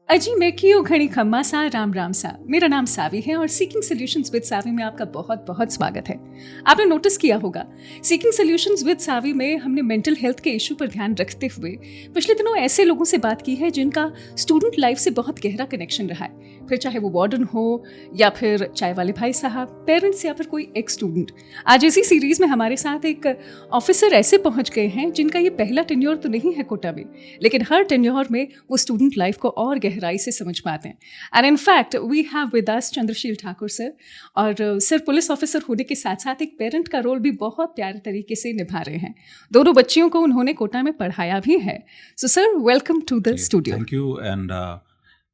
अजी मैं क्यों घड़ी खम्मा सा राम राम सा। मेरा नाम सावी है और सीकिंग सॉल्यूशंस विद सावी में आपका बहुत बहुत स्वागत है। आपने नोटिस किया होगा सीकिंग सॉल्यूशंस विद सावी में हमने मेंटल हेल्थ के इशू पर ध्यान रखते हुए पिछले दिनों ऐसे लोगों से बात की है जिनका स्टूडेंट लाइफ से बहुत गहरा कनेक्शन रहा है, फिर चाहे वो वार्डन हो या फिर चाय वाले भाई साहब, पेरेंट्स या फिर कोई एक स्टूडेंट। आज इसी सीरीज में हमारे साथ एक ऑफिसर ऐसे पहुंच गए हैं जिनका ये पहला टेन्योर तो नहीं है कोटा में, लेकिन हर टेन्योर में वो स्टूडेंट लाइफ को और गहराई से समझ पाते हैं। And in fact we have with us Chandrasheel Thakur sir, और सर पुलिस ऑफिसर होने के साथ साथ एक पेरेंट का रोल भी बहुत प्यारे तरीके से निभा रहे हैं। दोनों बच्चियों को उन्होंने कोटा में पढ़ाया भी है। So sir welcome to the studio. Thank you and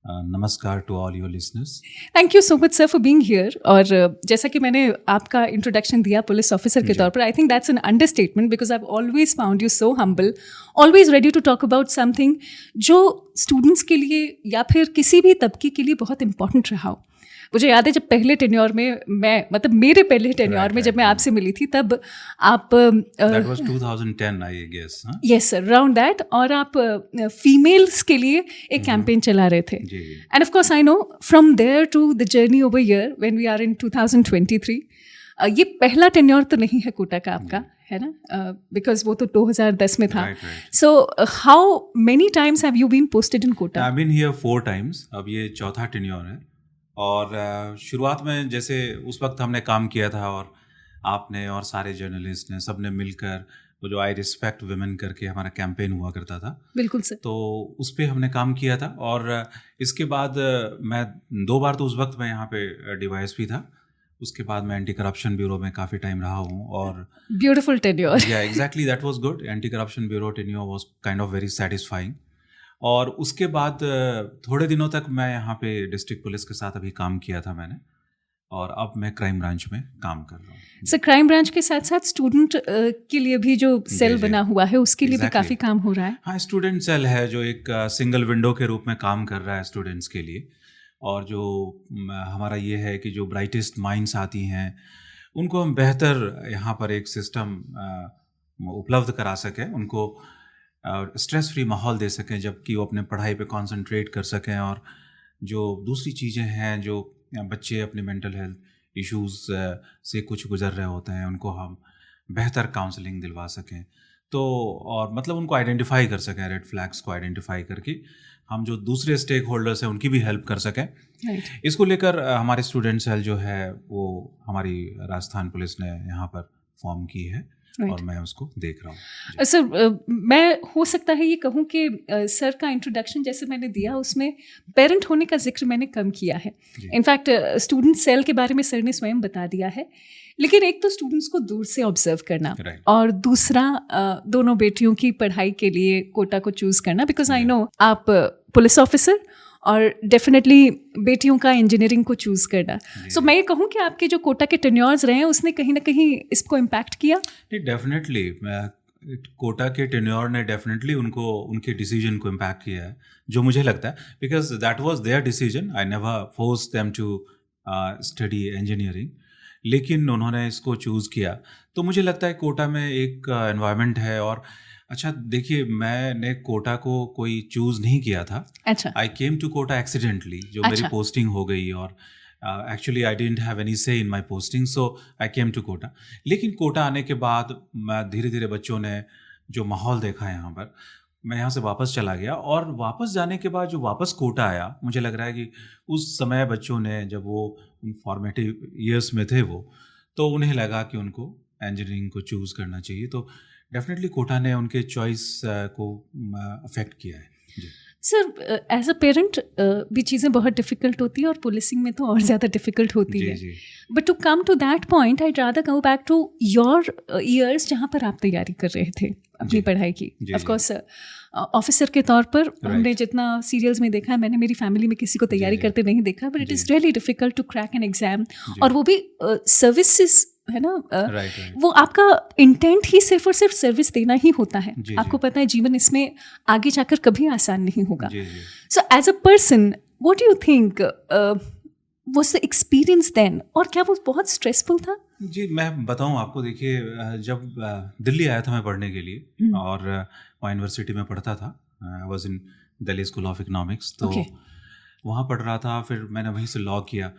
नमस्कार to all your listeners. Thank you so much sir for being here. और जैसा कि मैंने आपका इंट्रोडक्शन दिया पुलिस ऑफिसर के तौर पर, I think that's an understatement because I have always found you so humble, always ready to talk about something जो स्टूडेंट्स के लिए या फिर किसी भी तबके के लिए बहुत इंपॉर्टेंट रहा हो। मुझे याद है जब पहले टेन्योर में मेरे पहले टेन्योर में जब मैं आपसे मिली थी तब आप that was 2010 I guess, huh? Yes sir, around that, और आप फीमेल्स के लिए एक कैंपेन चला रहे थे। And of course I know from there to the journey over here when we are in 2023, ये पहला टेन्योर तो नहीं है कोटा का आपका, है ना? बिकॉज वो तो 2010 में था। So how many times have you been posted in Kota? I been here 4 times, अब ये चौथा टेन्योर है। और शुरुआत में जैसे उस वक्त हमने काम किया था और आपने और सारे जर्नलिस्ट ने सबने मिलकर वो जो आई रिस्पेक्ट वुमेन करके हमारा कैंपेन हुआ करता था, बिल्कुल सर, तो उस पर हमने काम किया था। और इसके बाद मैं 2 बार तो उस वक्त मैं यहाँ पे DYSP था, उसके बाद मैं एंटी करप्शन ब्यूरो में काफ़ी टाइम रहा हूँ। और ब्यूटीफुल टेन्योर। या exactly that was good. Anti corruption bureau tenure was kind of very satisfying. और उसके बाद थोड़े दिनों तक मैं यहाँ पे डिस्ट्रिक्ट पुलिस के साथ अभी काम किया था मैंने, और अब मैं क्राइम ब्रांच में काम कर रहा हूँ। सर क्राइम ब्रांच के साथ साथ स्टूडेंट के लिए भी जो सेल बना हुआ है उसके लिए भी काफ़ी काम हो रहा है। हाँ, स्टूडेंट सेल है जो एक सिंगल विंडो के रूप में काम कर रहा है स्टूडेंट्स के लिए। और जो हमारा ये है कि जो ब्राइटेस्ट माइंड्स आती हैं उनको हम बेहतर यहाँ पर एक सिस्टम उपलब्ध करा सकें, उनको स्ट्रेस फ्री माहौल दे सकें जबकि वो अपने पढ़ाई पे कंसंट्रेट कर सकें। और जो दूसरी चीज़ें हैं जो बच्चे अपने मेंटल हेल्थ इश्यूज़ से कुछ गुजर रहे होते हैं उनको हम बेहतर काउंसलिंग दिलवा सकें, तो और मतलब उनको आइडेंटिफाई कर सकें, रेड फ्लैग्स को आइडेंटिफाई करके हम जो दूसरे स्टेक होल्डर्स हैं उनकी भी हेल्प कर सकें। इसको लेकर हमारे स्टूडेंट सेल जो है वो हमारी राजस्थान पुलिस ने यहाँ पर फॉर्म की है। और मैं उसको देख रहा हूँ। सर मैं हो सकता है ये कहूँ कि सर का इंट्रोडक्शन जैसे मैंने दिया उसमें पेरेंट होने का जिक्र मैंने कम किया है। इनफैक्ट स्टूडेंट सेल के बारे में सर ने स्वयं बता दिया है, लेकिन एक तो स्टूडेंट्स को दूर से ऑब्जर्व करना और दूसरा दोनों बेटियों की पढ़ाई के लिए कोटा को चूज करना, बिकॉज आई नो आप पुलिस ऑफिसर और डेफिनेटली बेटियों का इंजीनियरिंग को चूज़ करना। सो मैं ये कहूँ कि आपके जो कोटा के टेन्योर्स रहे हैं उसने कहीं ना कहीं इसको इम्पैक्ट किया? नहीं, डेफिनेटली कोटा के टेन्योर ने डेफिनेटली उनको उनके डिसीजन को इम्पैक्ट किया है, जो मुझे लगता है because that was their decision. I never force them to study engineering, लेकिन उन्होंने इसको चूज़ किया। तो मुझे लगता है कोटा में एक एनवायरनमेंट है। और अच्छा देखिए, मैंने कोटा को कोई चूज़ नहीं किया था। अच्छा, I came to Kota accidentally, जो मेरी पोस्टिंग हो गई। और actually I didn't have any say in my posting, so I came to Kota. लेकिन कोटा आने के बाद धीरे धीरे बच्चों ने जो माहौल देखा यहाँ पर, मैं यहाँ से वापस चला गया। और वापस जाने के बाद जो वापस कोटा आया, मुझे लग रहा है कि उस समय बच्चों ने जब वो उन फॉर्मेटिव ईयर्स में थे वो, तो उन्हें लगा कि उनको इंजीनियरिंग को चूज़ करना चाहिए। तो डेफिनेटली कोटा ने उनके चॉइस को अफेक्ट किया है। सर एज अ पेरेंट भी चीज़ें बहुत डिफ़िकल्ट होती हैं और पुलिसिंग में तो और ज़्यादा डिफ़िकल्ट होती है। But to come to that point I rather go back to your years जहाँ पर आप तैयारी कर रहे थे अपनी पढ़ाई की। ऑफ कोर्स ऑफिसर के तौर पर हमने जितना सीरियल्स में देखा है, मैंने मेरी फैमिली में किसी को तैयारी करते नहीं देखा, but it is really difficult to crack an exam, और वो भी सर्विसेज है ना। वो आपका इंटेंट ही सिर्फ और सिर्फ सर्विस देना ही होता है। आपको पता है जीवन इसमें आगे जाकर कभी आसान नहीं होगा। So as a person what do you think was the experience then, और क्या वो बहुत स्ट्रेसफुल था? जी, मैं बताऊं आपको। देखिए, जब दिल्ली आया था मैं पढ़ने के लिए, और वहाँ यूनिवर्सिटी में पढ़ता था, I was in Delhi school of economics. तो वहाँ पढ़ रहा था, फिर मैंने वहीं से लॉ किया।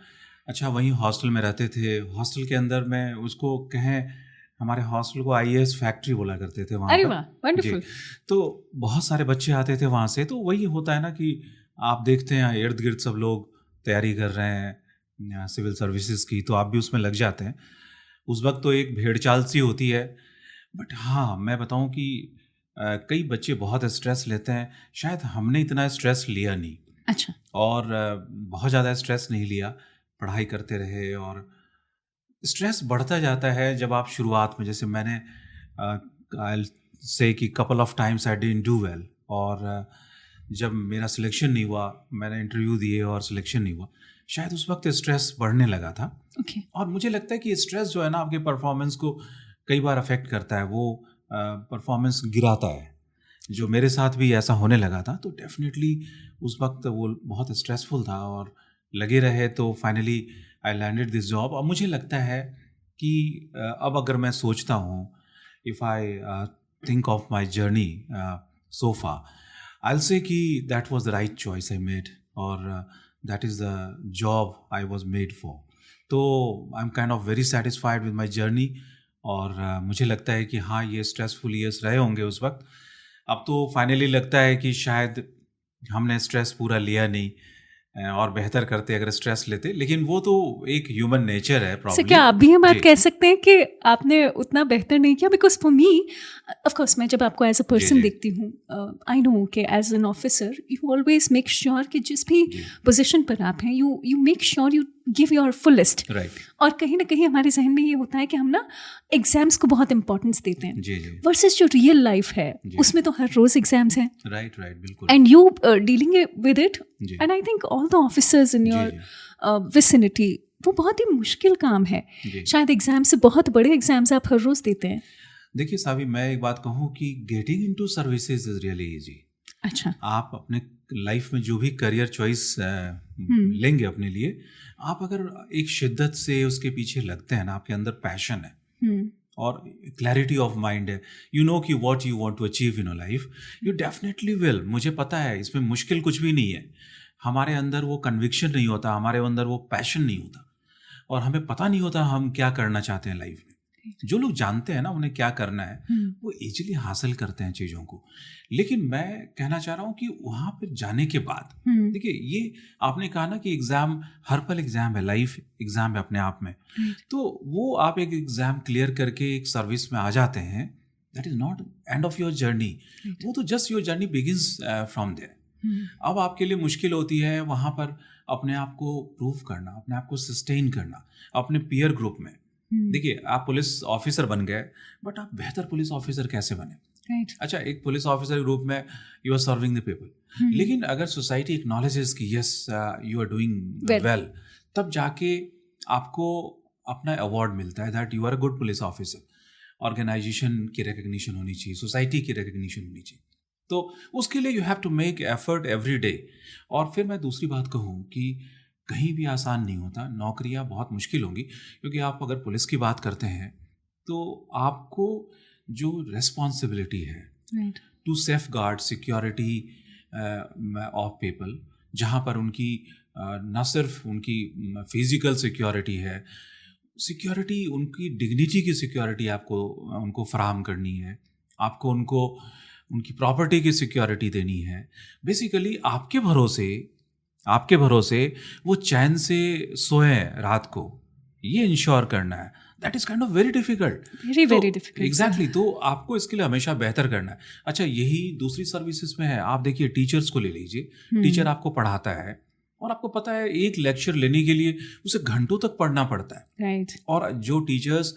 अच्छा, वहीं हॉस्टल में रहते थे। हॉस्टल के अंदर मैं उसको कहें, हमारे हॉस्टल को आईएएस फैक्ट्री बोला करते थे वहाँ अरे पर। वाह, वंडरफुल। तो बहुत सारे बच्चे आते थे वहाँ से। तो वही होता है ना कि आप देखते हैं इर्द गिर्द सब लोग तैयारी कर रहे हैं सिविल सर्विसेज की, तो आप भी उसमें लग जाते हैं। उस वक्त तो एक भेड़ चाल सी होती है। बट हाँ, मैं बताऊँ कि कई बच्चे बहुत स्ट्रेस लेते हैं। शायद हमने इतना स्ट्रेस लिया नहीं। अच्छा। और बहुत ज़्यादा स्ट्रेस नहीं लिया, पढ़ाई करते रहे। और स्ट्रेस बढ़ता जाता है जब आप शुरुआत में, जैसे मैंने आई से कि couple of times I didn't do well, और जब मेरा सिलेक्शन नहीं हुआ, मैंने इंटरव्यू दिए और सिलेक्शन नहीं हुआ, शायद उस वक्त स्ट्रेस बढ़ने लगा था। Okay. और मुझे लगता है कि स्ट्रेस जो है ना, आपके परफॉर्मेंस को कई बार अफेक्ट करता है, वो परफॉर्मेंस गिराता है। जो मेरे साथ भी ऐसा होने लगा था। तो डेफिनेटली उस वक्त वो बहुत स्ट्रेसफुल था, और लगे रहे तो finally I landed this job. और मुझे लगता है कि अब अगर मैं सोचता हूँ, if I think of my journey so far, I will say कि that was the right choice I made, और that is the job I was made for. तो I am kind of very satisfied with my journey. और मुझे लगता है कि हाँ, ये स्ट्रेसफुल ईयर्स रहे होंगे उस वक्त। अब तो फाइनली लगता है कि शायद हमने स्ट्रेस पूरा लिया नहीं, और बेहतर करते अगर स्ट्रेस लेते। लेकिन वो तो एक ह्यूमन नेचर है प्रॉब्लम। क्या आप भी ये बात कह सकते हैं कि आपने उतना बेहतर नहीं किया? Because for me, of course, मैं जब आपको एज अ पर्सन देखती हूँ, आई नो कि as an officer you always make sure कि जिस भी पोजीशन पर आप हैं, you make sure you give your fullest. Right. और कहीं ना कहीं हमारे जहन में ये होता है कि हम ना एग्जाम्स को बहुत इंपॉर्टेंस देते हैं, जी। वर्सेस जो रियल लाइफ है उसमें तो हर रोज एग्जाम्स हैं। राइट, बिल्कुल। And you dealing with it, and I think all the officers in your vicinity, वो बहुत ही मुश्किल काम है। शायद एग्जाम से बहुत बड़े एग्जाम्स आप हर रोज देते हैं। देखिए सावी, मैं एक बात कहूँ कि getting into services is really easy. अच्छा। आप अपने लाइफ में जो भी करियर चॉइस लेंगे अपने लिए, आप अगर एक शिद्दत से उसके पीछे लगते हैं ना, आपके अंदर पैशन है और क्लैरिटी ऑफ माइंड है, यू नो कि what you want to achieve in your life, you definitely will. मुझे पता है इसमें मुश्किल कुछ भी नहीं है। हमारे अंदर वो कन्विक्शन नहीं होता, हमारे अंदर वो पैशन नहीं होता, और हमें पता नहीं होता हम क्या करना चाहते हैं लाइफ में। जो लोग जानते हैं ना उन्हें क्या करना है, वो इजीली हासिल करते हैं चीज़ों को। लेकिन मैं कहना चाह रहा हूँ कि वहाँ पर जाने के बाद, देखिए, ये आपने कहा ना कि एग्ज़ाम, हर पल एग्ज़ाम है, लाइफ एग्ज़ाम है अपने आप में। तो वो आप एक एग्ज़ाम क्लियर करके एक सर्विस में आ जाते हैं, that is not end of your journey. वो तो just your journey begins from there. अब आपके लिए मुश्किल होती है वहाँ पर अपने आप को प्रूव करना, अपने आप को सस्टेन करना अपने पीयर ग्रुप में। देखिए, आप पुलिस ऑफिसर बन गए, बट आप बेहतर पुलिस ऑफिसर कैसे बने? अच्छा, एक पुलिस ऑफिसर के रूप में you are serving the people, लेकिन अगर सोसाइटी एक्नॉलेजेस कि yes you are doing well, तब जाके आपको अपना अवार्ड मिलता है that you are a good police officer. Organisation की रिकग्निशन होनी चाहिए, सोसाइटी की रिकग्निशन होनी चाहिए। तो उसके लिए you have to make effort every day. और फिर मैं दूसरी बात कहूँ कि कहीं भी आसान नहीं होता, नौकरियां बहुत मुश्किल होंगी, क्योंकि आप अगर पुलिस की बात करते हैं तो आपको जो रिस्पॉन्सिबिलिटी है to safeguard security of people, जहाँ पर उनकी न सिर्फ उनकी फिजिकल सिक्योरिटी है, सिक्योरिटी उनकी डिग्निटी की सिक्योरिटी आपको उनको फराहम करनी है, आपको उनको उनकी प्रॉपर्टी की सिक्योरिटी देनी है। बेसिकली आपके भरोसे वो चैन से सोए रात को, ये इंश्योर करना है। That is kind of very difficult, very difficult. Exactly. तो आपको इसके लिए हमेशा बेहतर करना है। अच्छा, यही दूसरी सर्विसेज में है। आप देखिए, टीचर्स को ले लीजिए। टीचर आपको पढ़ाता है और आपको पता है एक लेक्चर लेने के लिए उसे घंटों तक पढ़ना पड़ता है। राइट। और जो टीचर्स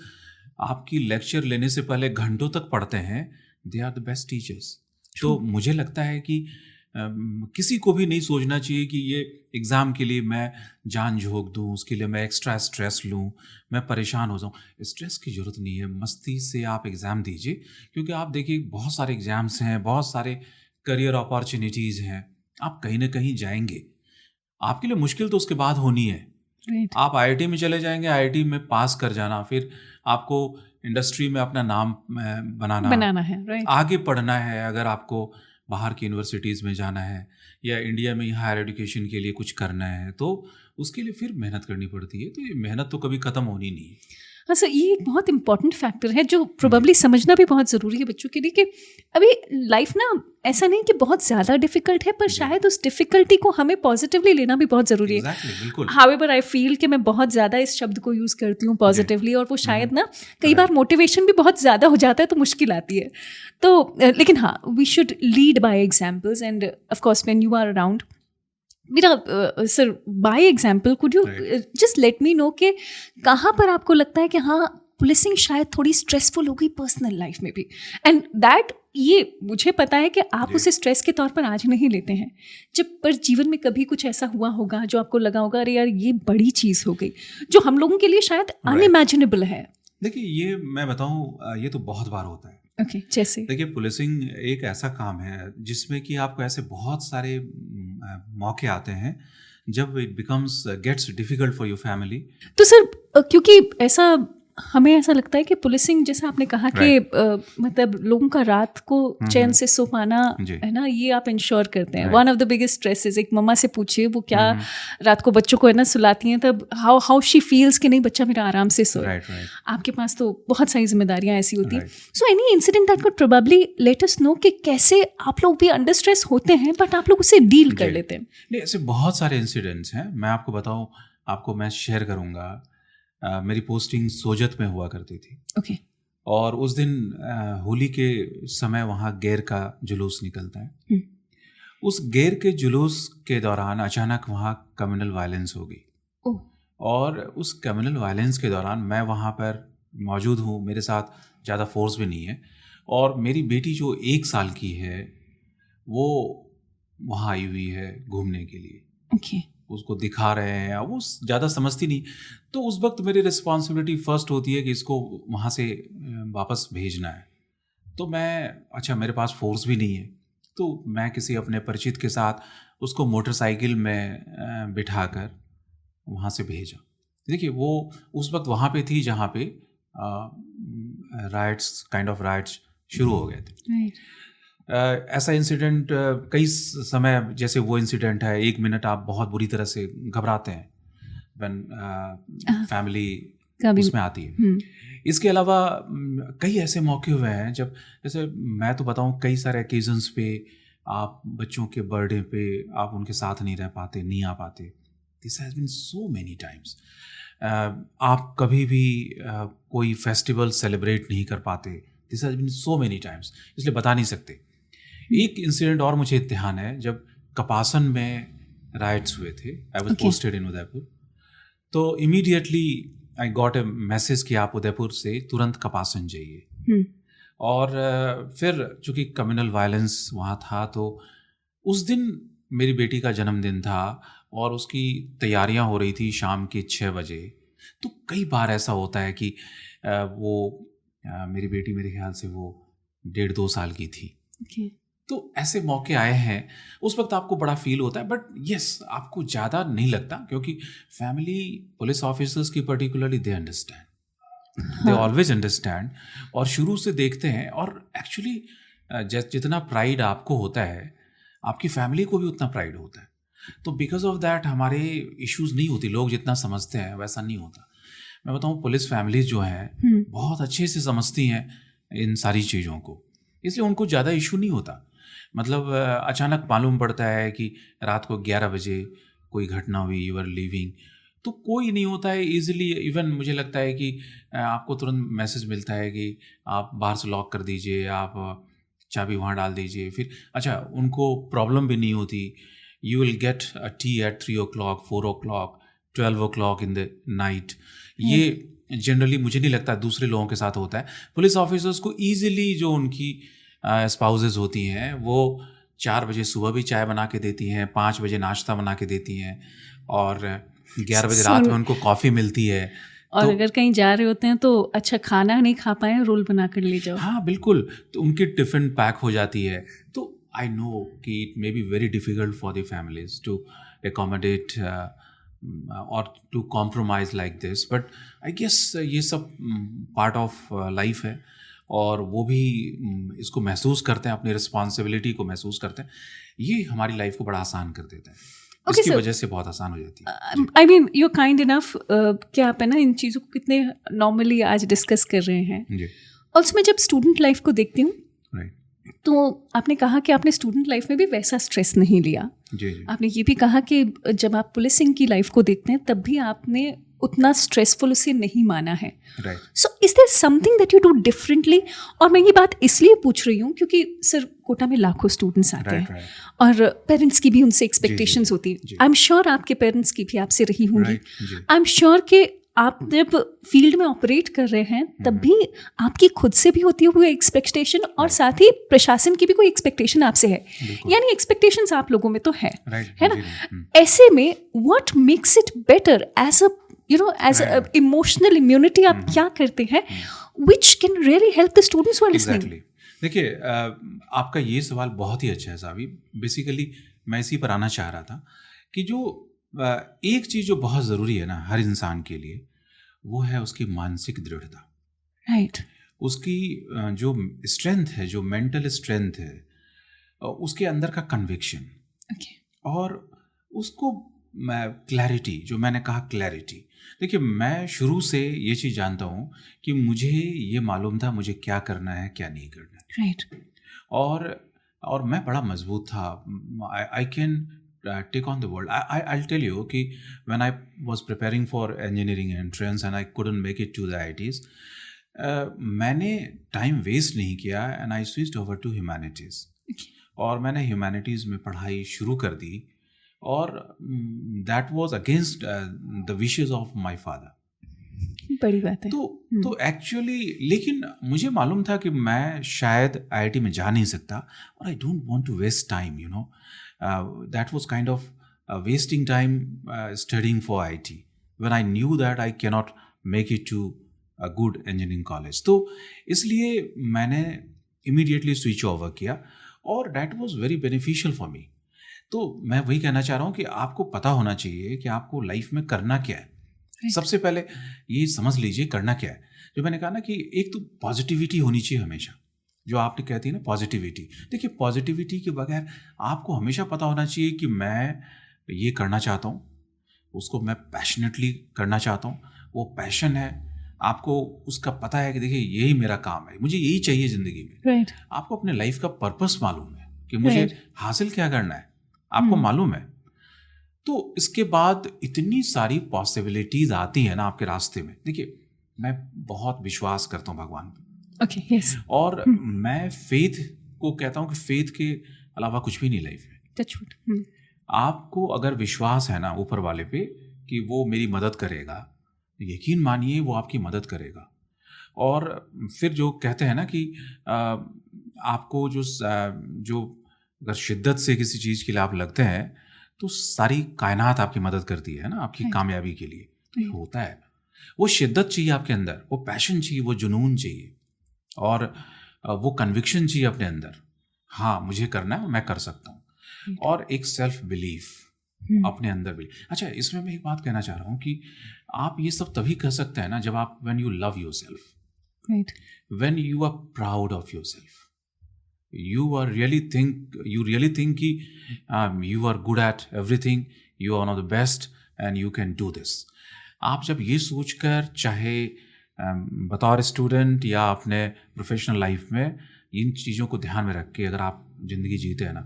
आपकी लेक्चर लेने से पहले घंटों तक पढ़ते हैं, they are the best teachers. तो मुझे लगता है कि किसी को भी नहीं सोचना चाहिए कि ये एग्ज़ाम के लिए मैं जान झोंक दूँ, उसके लिए मैं एक्स्ट्रा स्ट्रेस लूँ, मैं परेशान हो जाऊँ। स्ट्रेस की ज़रूरत नहीं है, मस्ती से आप एग्ज़ाम दीजिए। क्योंकि आप देखिए, बहुत सारे एग्ज़ाम्स हैं, बहुत सारे करियर अपॉर्चुनिटीज़ हैं, आप कहीं ना कहीं जाएंगे। आपके लिए मुश्किल तो उसके बाद होनी है। आप आईआईटी में चले जाएंगे, आईआईटी में पास कर जाना, फिर आपको इंडस्ट्री में अपना नाम बनाना है, आगे पढ़ना है। अगर आपको बाहर की यूनिवर्सिटीज़ में जाना है या इंडिया में ही हायर एजुकेशन के लिए कुछ करना है, तो उसके लिए फिर मेहनत करनी पड़ती है। तो ये मेहनत तो कभी ख़त्म होनी नहीं है। हाँ सर, ये एक बहुत इंपॉर्टेंट फैक्टर है जो प्रोबेबली समझना भी बहुत ज़रूरी है बच्चों के लिए कि अभी लाइफ ना ऐसा नहीं कि बहुत ज़्यादा डिफिकल्ट है, पर शायद उस डिफ़िकल्टी को हमें पॉजिटिवली लेना भी बहुत ज़रूरी है। बिल्कुल। हाउएवर आई फील कि मैं बहुत ज़्यादा इस शब्द को यूज़ करती हूँ पॉजिटिवली, और वो शायद ना कई बार मोटिवेशन भी बहुत ज़्यादा हो जाता है तो मुश्किल आती है। तो लेकिन हाँ, we should lead by examples, and of course when you are around, मेरा sir by example could you just let me know कि कहाँ पर आपको लगता है कि हाँ पुलिसिंग शायद थोड़ी स्ट्रेसफुल हो गई पर्सनल लाइफ में भी, एंड दैट ये मुझे पता है कि आप उसे स्ट्रेस के तौर पर आज नहीं लेते हैं, जब पर जीवन में कभी कुछ ऐसा हुआ होगा जो आपको लगा होगा अरे यार ये बड़ी चीज़ हो गई जो हम लोगों के लिए शायद अनइमेजिनेबल है। देखिए, ये मैं बताऊँ, ये तो बहुत बार होता है। ओके, जैसे देखिए, पुलिसिंग एक ऐसा काम है जिसमें कि आपको ऐसे बहुत सारे मौके आते हैं जब it becomes gets difficult for your family. तो सर क्योंकि ऐसा हमें ऐसा लगता है कि पुलिसिंग, जैसा आपने कहा कि मतलब लोगों का रात को चैन से सो पाना है ना, ये आप इंश्योर करते हैं। One of the biggest stresses, एक मम्मा से पूछिए वो क्या रात को बच्चों को है ना सुलाती हैं, तब हाउ शी फील्स कि नहीं बच्चा मेरा आराम से सोए। आपके पास तो बहुत सारी जिम्मेदारियां ऐसी होती हैं। So any incident that could probably let us know कि कैसे आप लोग भी अंडर स्ट्रेस होते हैं बट आप लोग उसे डील कर लेते हैं। नहीं, ऐसे बहुत सारे इंसिडेंट्स हैं। मैं आपको बताऊं, आपको मैं शेयर करूंगा। मेरी पोस्टिंग सोजत में हुआ करती थी। ओके। और उस दिन होली के समय वहाँ गैर का जुलूस निकलता है। उस गैर के जुलूस के दौरान अचानक वहाँ कम्युनल वायलेंस हो गई। और उस कम्युनल वायलेंस के दौरान मैं वहाँ पर मौजूद हूँ, मेरे साथ ज़्यादा फोर्स भी नहीं है, और मेरी बेटी जो 1 साल की है वो वहाँ आई हुई है घूमने के लिए। ओके। उसको दिखा रहे हैं, वो ज़्यादा समझती नहीं। तो उस वक्त मेरी रिस्पॉन्सिबिलिटी फर्स्ट होती है कि इसको वहाँ से वापस भेजना है। तो अच्छा मेरे पास फोर्स भी नहीं है, तो मैं किसी अपने परिचित के साथ उसको मोटरसाइकिल में बिठाकर वहाँ से भेजा। देखिए, वो उस वक्त वहाँ पे थी जहाँ पे राइट्स शुरू हो गए थे। ऐसा इंसिडेंट कई समय, जैसे वो इंसिडेंट है, 1 मिनट आप बहुत बुरी तरह से घबराते हैं व्हेन फैमिली उसमें आती है। इसके अलावा कई ऐसे मौके हुए हैं जब, जैसे मैं तो बताऊं, कई सारे ओकेजन्स पे आप बच्चों के बर्थडे पे आप उनके साथ नहीं रह पाते, नहीं आ पाते। This has been so many times. आप कभी भी कोई फेस्टिवल सेलिब्रेट नहीं कर पाते। This has been so many times, इसलिए बता नहीं सकते। एक इंसिडेंट और मुझे ध्यान है, जब कपासन में राइट्स हुए थे। I was posted in Udaipur, तो immediately I got a message कि आप उदयपुर से तुरंत कपासन जाइए। और फिर चूँकि कम्युनल वायलेंस वहाँ था, तो उस दिन मेरी बेटी का जन्मदिन था और उसकी तैयारियाँ हो रही थी शाम के 6 बजे। तो कई बार ऐसा होता है कि मेरी बेटी मेरे ख्याल से वो 1.5-2 साल की थी। तो ऐसे मौके आए हैं, उस वक्त आपको बड़ा फील होता है, बट यस, आपको ज़्यादा नहीं लगता, क्योंकि फैमिली पुलिस ऑफिसर्स की particularly they understand, they always understand, और शुरू से देखते हैं। और एक्चुअली जितना प्राइड आपको होता है, आपकी फैमिली को भी उतना प्राइड होता है। तो बिकॉज ऑफ दैट हमारे इश्यूज़ नहीं होती, लोग जितना समझते हैं वैसा नहीं होता। मैं बताऊँ, पुलिस फैमिलीज जो हैं बहुत अच्छे से समझती हैं इन सारी चीज़ों को, इसलिए उनको ज़्यादा इशू नहीं होता। मतलब अचानक मालूम पड़ता है कि रात को 11 बजे कोई घटना हुई, यू आर लीविंग, तो कोई नहीं होता है ईजिली। इवन मुझे लगता है कि आपको तुरंत मैसेज मिलता है कि आप बाहर से लॉक कर दीजिए, आप चाबी वहाँ डाल दीजिए। फिर अच्छा, उनको प्रॉब्लम भी नहीं होती। You will get a tea at 3 o'clock, 4 o'clock, 12 o'clock in the night. ये जनरली मुझे नहीं लगता दूसरे लोगों के साथ होता है। पुलिस ऑफिसर्स को ईजिली जो उनकी स्पाउसेस होती हैं, वो 4 बजे सुबह भी चाय बना के देती हैं, 5 बजे नाश्ता बना के देती हैं, और 11 बजे रात में उनको कॉफ़ी मिलती है। और तो अगर कहीं जा रहे होते हैं तो अच्छा खाना नहीं खा पाए, रोल बना कर ले जाओ। हाँ बिल्कुल, तो उनकी टिफ़िन पैक हो जाती है। तो आई नो कि it may be very difficult for the families to accommodate और to compromise like this, but I guess ये सब पार्ट ऑफ लाइफ है। और वो भी इसको महसूस करते हैं, अपनी रिस्पॉन्सिबिलिटी को महसूस करते हैं, ये हमारी लाइफ को बड़ा आसान कर देता है। Okay, इसकी sir. वजह से बहुत आसान हो जाती है। I mean you are kind enough कि आप है ना इन चीज़ों को कितने नॉर्मली आज डिस्कस कर रहे हैं। जी ऑल्सो मैं जब स्टूडेंट लाइफ को देखती हूँ राइट तो आपने कहा कि आपने स्टूडेंट लाइफ में भी वैसा स्ट्रेस नहीं लिया। जी जी आपने ये भी कहा कि जब आप पुलिसिंग की लाइफ को देखते हैं तब भी आपने उतना स्ट्रेसफुल उसे नहीं माना है। Right so is there something that you do differently? और मैं ये बात इसलिए पूछ रही हूँ क्योंकि सर कोटा में लाखों स्टूडेंट्स आते राइट हैं राइट और पेरेंट्स की भी उनसे एक्सपेक्टेशंस होती जी। है। आई एम श्योर आपके पेरेंट्स की भी आपसे रही होंगी। राइट जी आई एम श्योर कि आप जब फील्ड में ऑपरेट कर रहे हैं तब भी आपकी खुद से भी होती हुई एक्सपेक्टेशन और साथ ही प्रशासन की भी कोई एक्सपेक्टेशन आपसे है, बिल्कुल। यानी एक्सपेक्टेशंस आप लोगों में तो है, राइट है जी, ना? जी, ऐसे में what makes it better as a as emotional immunity आप क्या करते हैं which can really help the students who are listening? Exactly. देखिए आपका ये सवाल बहुत ही अच्छा है सावी। बेसिकली मैं इसी पर आना चाह रहा था कि जो एक चीज़ जो बहुत ज़रूरी है ना हर इंसान के लिए, वो है उसकी मानसिक दृढ़ता, राइट। उसकी जो स्ट्रेंथ है, जो मेंटल स्ट्रेंथ है, उसके अंदर का कन्विक्शन ओके। और उसको क्लैरिटी, जो मैंने कहा क्लैरिटी। देखिए मैं शुरू से ये चीज़ जानता हूँ कि मुझे ये मालूम था मुझे क्या करना है क्या नहीं करना है। राइट। और मैं बड़ा मजबूत था। I can take on the world. I'll tell you कि when I was preparing for engineering entrance and I couldn't make it to the IITs, मैंने टाइम वेस्ट नहीं किया and I switched over to humanities। और मैंने humanities में पढ़ाई शुरू कर दी और that was against the wishes of my father. बड़ी बात है। तो एक्चुअली लेकिन मुझे मालूम था कि मैं शायद आईआईटी में जा नहीं सकता और I don't want to waste time, you know. That was kind of wasting time studying for IIT when I knew that I can not make it to a good engineering college. तो इसलिए मैंने immediately switch over किया और that was very beneficial for me. तो मैं वही कहना चाह रहा हूँ कि आपको पता होना चाहिए कि आपको लाइफ में करना क्या है। सबसे पहले ये समझ लीजिए करना क्या है। जो मैंने कहा ना कि एक तो पॉजिटिविटी होनी चाहिए हमेशा, जो आपने कहती है ना पॉजिटिविटी। देखिए पॉजिटिविटी के बगैर आपको हमेशा पता होना चाहिए कि मैं ये करना चाहता हूँ, उसको मैं पैशनेटली करना चाहता हूँ, वो पैशन है आपको, उसका पता है कि देखिए यही मेरा काम है, मुझे यही चाहिए ज़िंदगी में। राइट। आपको अपने लाइफ का पर्पस मालूम है कि मुझे हासिल क्या करना है, आपको मालूम है। तो इसके बाद इतनी सारी पॉसिबिलिटीज आती है ना आपके रास्ते में। देखिए मैं बहुत विश्वास करता हूँ भगवान पे। Okay, yes. और मैं फेथ को कहता हूँ कि फेथ के अलावा कुछ भी नहीं लाइफ में। Touch wood. आपको अगर विश्वास है ना ऊपर वाले पे कि वो मेरी मदद करेगा, यकीन मानिए वो आपकी मदद करेगा। और फिर जो कहते हैं ना कि आपको जो अगर शिद्दत से किसी चीज़ के लिए आप लगते हैं तो सारी कायनात आपकी मदद करती है ना आपकी कामयाबी के लिए। होता है वो शिद्दत चाहिए आपके अंदर, वो पैशन चाहिए, वो जुनून चाहिए और वो कन्विक्शन चाहिए अपने अंदर। हाँ मुझे करना है, मैं कर सकता हूँ। और एक सेल्फ बिलीफ अपने अंदर भी। अच्छा इसमें मैं एक बात कहना चाह रहा हूँ कि आप ये सब तभी कर सकते हैं ना जब आप when you love yourself, when you are proud of yourself, you really think कि you are good at everything, you are one of the best and you can do this। आप जब ये सोचकर चाहे बतौर स्टूडेंट या अपने प्रोफेशनल लाइफ में इन चीज़ों को ध्यान में रख के अगर आप ज़िंदगी जीते हैं ना,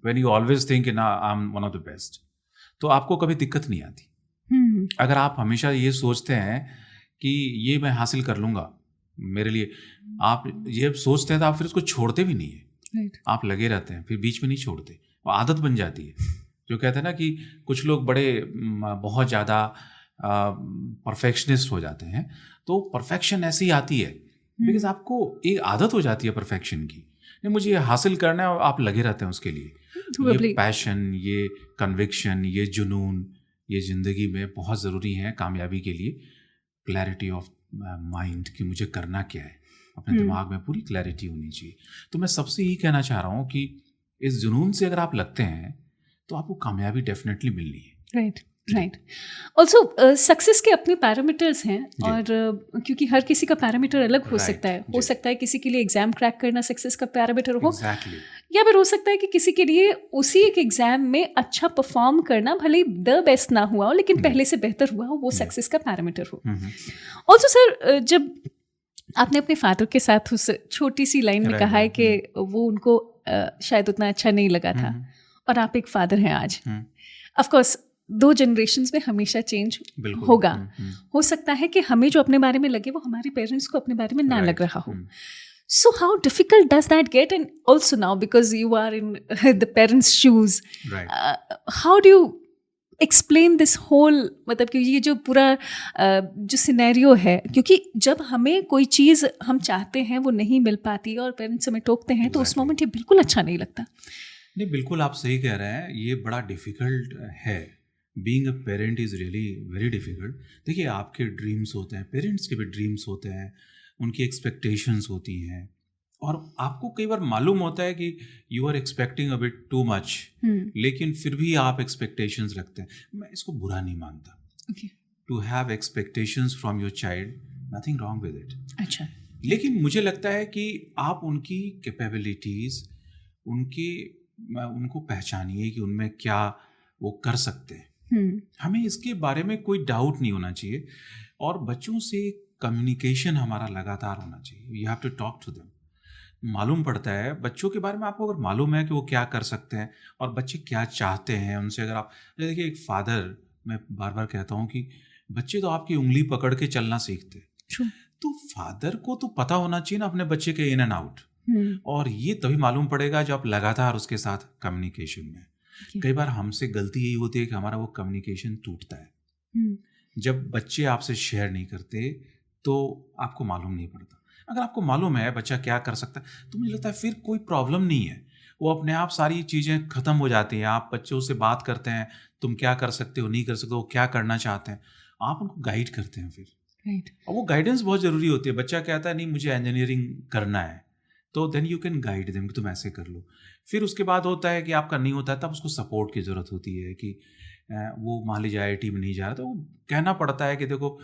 when you always think ना I'm one of the best, तो आपको कभी दिक्कत नहीं आती। अगर आप हमेशा ये सोचते हैं कि ये मैं हासिल कर लूँगा मेरे लिए, आप ये सोचते हैं तो आप फिर उसको छोड़ते भी नहीं है। आप लगे रहते हैं, फिर बीच में नहीं छोड़ते, वो आदत बन जाती है। जो कहते हैं ना कि कुछ लोग बड़े बहुत ज़्यादा परफेक्शनिस्ट हो जाते हैं, तो परफेक्शन ऐसे ही आती है बिकॉज आपको एक आदत हो जाती है परफेक्शन की। नहीं मुझे ये हासिल करना है और आप लगे रहते हैं उसके लिए। ये पैशन, ये कन्विक्शन, ये जुनून, ये ज़िंदगी में बहुत ज़रूरी है कामयाबी के लिए। क्लैरिटी ऑफ माइंड कि मुझे करना क्या है, अपने दिमाग में पूरी क्लैरिटी होनी चाहिए। तो मैं सबसे यही कहना चाह रहा हूँ कि इस जुनून से अगर आप लगते हैं तो आपको कामयाबी डेफिनेटली मिलनी है। राइट। राइट। ऑल्सो सक्सेस के अपने पैरामीटर्स हैं जी। और क्योंकि हर किसी का पैरामीटर अलग हो Right, सकता है। हो जी। सकता है किसी के लिए एग्जाम क्रैक करना सक्सेस का पैरामीटर हो, एग्जैक्टली। या फिर हो सकता है कि किसी के लिए उसी एक एग्जाम में अच्छा परफॉर्म करना, भले ही द बेस्ट ना हुआ हो लेकिन पहले से बेहतर हुआ हो, वो सक्सेस का पैरामीटर हो। ऑल्सो सर, जब आपने अपने फादर के साथ उस छोटी सी लाइन में Right, कहा है right, कि वो उनको शायद उतना अच्छा नहीं लगा था, और आप एक फादर हैं आज, ऑफ कोर्स 2 जनरेशन्स में हमेशा चेंज बिल्कुल। होगा। हो सकता है कि हमें जो अपने बारे में लगे वो हमारे पेरेंट्स को अपने बारे में ना Right, लग रहा हो। So how difficult does that get? And also now, because you are in the parents' shoes, Right. how do you explain this whole, मतलब कि ये जो पूरा जो सिनेरियो है, क्योंकि जब हमें कोई चीज़ हम चाहते हैं वो नहीं मिल पाती और पेरेंट्स हमें टोकते हैं, तो उस Exactly. मोमेंट ये बिल्कुल अच्छा नहीं लगता। नहीं, बिल्कुल आप सही कह रहे हैं, ये बड़ा डिफ़िकल्ट है। Being a parent is really very difficult. देखिए, आपके ड्रीम्स होते हैं, पेरेंट्स के भी ड्रीम्स होते हैं, उनकी एक्सपेक्टेशंस होती हैं, और आपको कई बार मालूम होता है कि you are expecting a bit too much, लेकिन फिर भी आप एक्सपेक्टेशंस रखते हैं। मैं इसको बुरा नहीं मानता। To have expectations from your child, nothing wrong with it. अच्छा। लेकिन मुझे लगता है कि आप उनकी कैपेबिलिटीज़, उनको पहचानिए कि उनमें क्या वो कर सकते हैं। हमें इसके बारे में कोई डाउट नहीं होना चाहिए, और बच्चों से कम्युनिकेशन हमारा लगातार होना चाहिए। You have to talk to them. मालूम पड़ता है बच्चों के बारे में, आपको अगर मालूम है कि वो क्या कर सकते हैं और बच्चे क्या चाहते हैं उनसे, अगर आप देखिए, एक फादर, मैं बार बार कहता हूँ कि बच्चे तो आपकी उंगली पकड़ के चलना सीखते हैं, तो फादर को तो पता होना चाहिए ना अपने बच्चे के इन एंड आउट, और ये तभी मालूम पड़ेगा जब आप लगातार उसके साथ कम्युनिकेशन में। कई बार हमसे गलती यही होती है कि हमारा वो कम्युनिकेशन टूटता है। जब बच्चे आपसे शेयर नहीं करते तो आपको मालूम नहीं पड़ता। अगर आपको मालूम है बच्चा क्या कर सकता है, तो मुझे लगता है फिर कोई प्रॉब्लम नहीं है, वो अपने आप सारी चीज़ें ख़त्म हो जाती हैं। आप बच्चों से बात करते हैं, तुम क्या कर सकते हो, नहीं कर सकते हो, क्या करना चाहते हैं, आप उनको गाइड करते हैं फिर। और वो गाइडेंस बहुत ज़रूरी होती है। बच्चा कहता है नहीं मुझे इंजीनियरिंग करना है, तो then you can guide them कि तुम ऐसे कर लो। फिर उसके बाद होता है कि आपका नहीं होता है, तब उसको सपोर्ट की ज़रूरत होती है कि वो मान लीजिए IIT में नहीं जा रहा, तो वो कहना पड़ता है कि देखो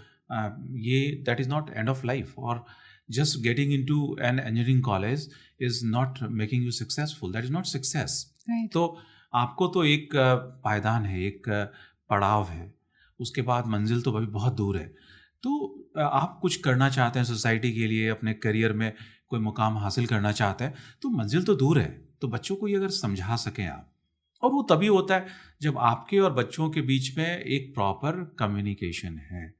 ये that is not end of life, और just getting into an engineering college is not making you successful, that is not success. तो आपको तो एक पायदान है, एक पड़ाव है, उसके बाद मंजिल तो अभी बहुत दूर है। तो आप कुछ करना चाहते हैं सोसाइटी के लिए, अपने करियर में कोई मुकाम हासिल करना चाहते हैं, तो मंजिल तो दूर है। तो बच्चों को ये अगर समझा सकें आप, और वो तभी होता है जब आपके और बच्चों के बीच में एक प्रॉपर कम्युनिकेशन है।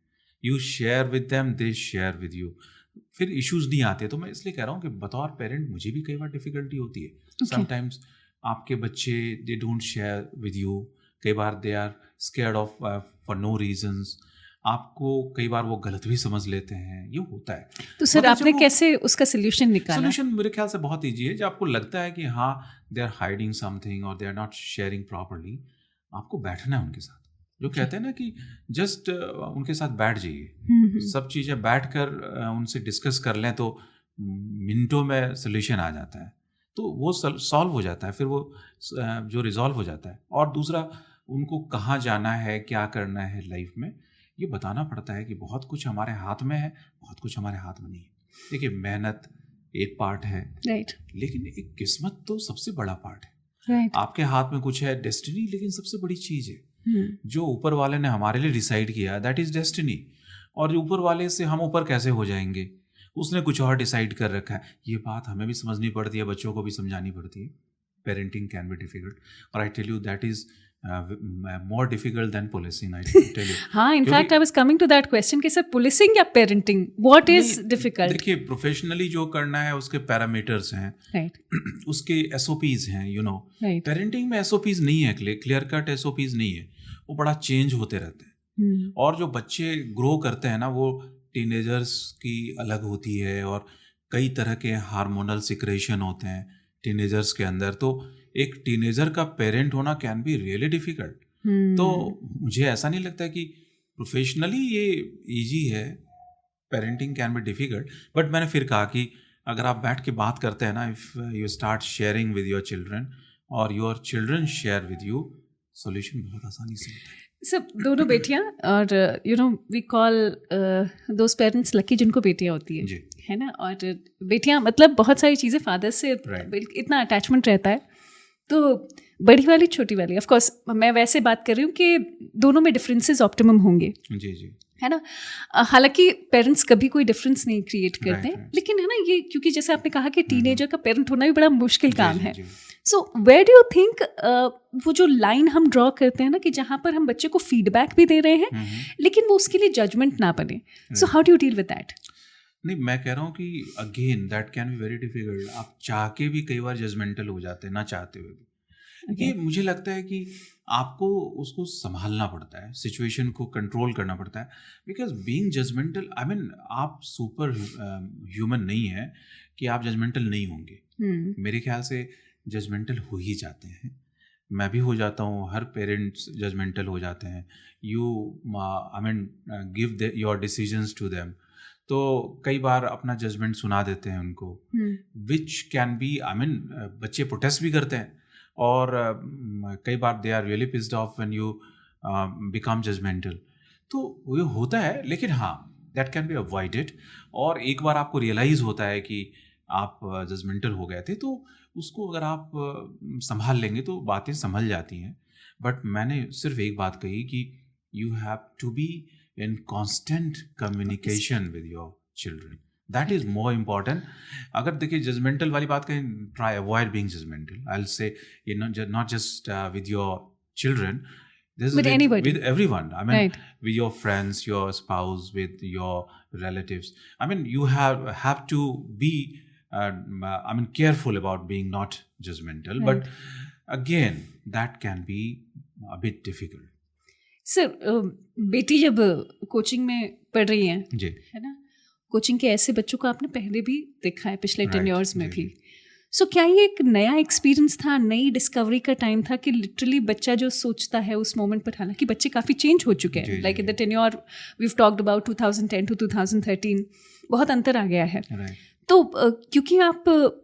You share with them, they share with you, फिर इश्यूज नहीं आते। तो मैं इसलिए कह रहा हूँ कि बतौर पेरेंट मुझे भी कई बार डिफ़िकल्टी होती है। समटाइम्स आपके बच्चे they don't share with you, कई बार they are scared of for no reasons, आपको कई बार वो गलत भी समझ लेते हैं, ये होता है। तो सर आपने कैसे उसका सोल्यूशन निकाला? सोल्यूशन मेरे ख्याल से बहुत ईजी है। जब आपको लगता है कि हाँ दे आर हाइडिंग समथिंग और they are not sharing properly, आपको बैठना है उनके साथ। जो कहते हैं ना कि जस्ट उनके साथ बैठ जाइए, सब चीज़ें बैठ कर उनसे डिस्कस कर लें तो मिनटों में सोल्यूशन आ जाता है, तो वो सॉल्व हो जाता है, फिर वो जो रिजॉल्व हो जाता है। और दूसरा, उनको कहाँ जाना है, क्या करना है लाइफ में, ये बताना पड़ता है कि बहुत कुछ हमारे हाथ में है, बहुत कुछ हमारे हाथ में नहीं है। देखिए, मेहनत एक पार्ट है, लेकिन एक किस्मत तो सबसे बड़ा पार्ट है। आपके हाथ में कुछ है, डेस्टिनी, लेकिन सबसे बड़ी चीज़ है जो ऊपर वाले ने हमारे लिए डिसाइड किया, दैट इज़ डेस्टिनी। और ऊपर वाले से हम ऊपर कैसे हो जाएंगे, उसने कुछ और डिसाइड कर रखा है। ये बात हमें भी समझनी पड़ती है, बच्चों को भी समझानी पड़ती है। पेरेंटिंग कैन बी डिफिकल्ट, और I tell you that is more difficult than policing, I tell you. हाँ, in fact I was coming to that question कि सर policing या parenting, what is difficult? देखिए, प्रोफेशनली जो करना है उसके parameters हैं, right. उसके SOPs हैं, यू नो। right. पेरेंटिंग में SOPs नहीं है, क्लियर कट SOPs नहीं है, वो बड़ा चेंज होते रहते हैं। और जो बच्चे ग्रो करते हैं ना, वो टीनेजर्स की अलग होती है, और कई तरह के हार्मोनल सिक्रेशन होते हैं टीनेजर्स के अंदर। तो एक टीनेजर का पेरेंट होना कैन बी रियली डिफिकल्ट। तो मुझे ऐसा नहीं लगता कि प्रोफेशनली ये इजी है, parenting can be difficult. But मैंने फिर कहा कि अगर आप बैठ के बात करते हैं ना, if you start sharing with your children और your children share with you, solution बहुत आसानी से होता है। सब दोनों बेटियां और we call those parents lucky जिनको बेटियां होती है जी। है ना। और बेटियां मतलब बहुत सारी चीज़ें फादर से इतना अटैचमेंट रहता है, तो बड़ी वाली छोटी वाली, ऑफ कोर्स मैं वैसे बात कर रही हूँ कि दोनों में डिफरेंसेस ऑप्टिमम होंगे, जी जी, है ना। हालांकि पेरेंट्स कभी कोई डिफरेंस नहीं क्रिएट करते हैं, right. लेकिन है ना ये, क्योंकि जैसे आपने कहा कि टीनेजर का पेरेंट होना भी बड़ा मुश्किल काम है। जी। So where do you think वो जो लाइन हम ड्रॉ करते हैं ना कि जहाँ पर हम बच्चे को फीडबैक भी दे रहे हैं लेकिन वो उसके लिए जजमेंट ना बने, so how do you deal with that? नहीं, मैं कह रहा हूँ कि again that can be very difficult. आप चाह के भी कई बार जजमेंटल हो जाते हैं, ना चाहते हुए भी। ये मुझे लगता है कि आपको उसको संभालना पड़ता है, सिचुएशन को कंट्रोल करना पड़ता है, because being judgmental, I mean आप सुपर ह्यूमन नहीं है कि आप जजमेंटल नहीं होंगे। मेरे ख्याल से जजमेंटल हो ही जाते हैं, मैं भी हो जाता हूँ, हर पेरेंट्स जजमेंटल हो जाते हैं। You I mean give your decisions to them, तो कई बार अपना जजमेंट सुना देते हैं उनको, which can be, I mean बच्चे प्रोटेस्ट भी करते हैं और कई बार they are really pissed off when you become judgemental. तो वो होता है, लेकिन हाँ, दैट कैन बी अवॉइडेड। और एक बार आपको रियलाइज़ होता है कि आप जजमेंटल हो गए थे, तो उसको अगर आप संभाल लेंगे तो बातें संभल जाती हैं। बट मैंने सिर्फ एक बात कही कि you have to be in constant communication with your children, that is more important. अगर देखिए जजमेंटल वाली बात करें, try avoid being judgmental. I'll say, you know, not just with your children, this with is anybody, with everyone. I mean, right. With your friends, your spouse, with your relatives. I mean, you have to be I mean careful about being not judgmental, right. But again that can be a bit difficult. Sir, बेटी जब coaching में पढ़ रही हैं जी, है ना, coaching के ऐसे बच्चों को आपने पहले भी देखा है पिछले 10 ईयर्स में भी। सो क्या ये एक नया एक्सपीरियंस था, नई डिस्कवरी का टाइम था कि लिटरली बच्चा जो सोचता है उस मोमेंट पर, हालांकि बच्चे काफ़ी चेंज हो चुके हैं, like in the tenure we have talked about 2010 to 2013, बहुत अंतर आ गया है। तो क्योंकि आप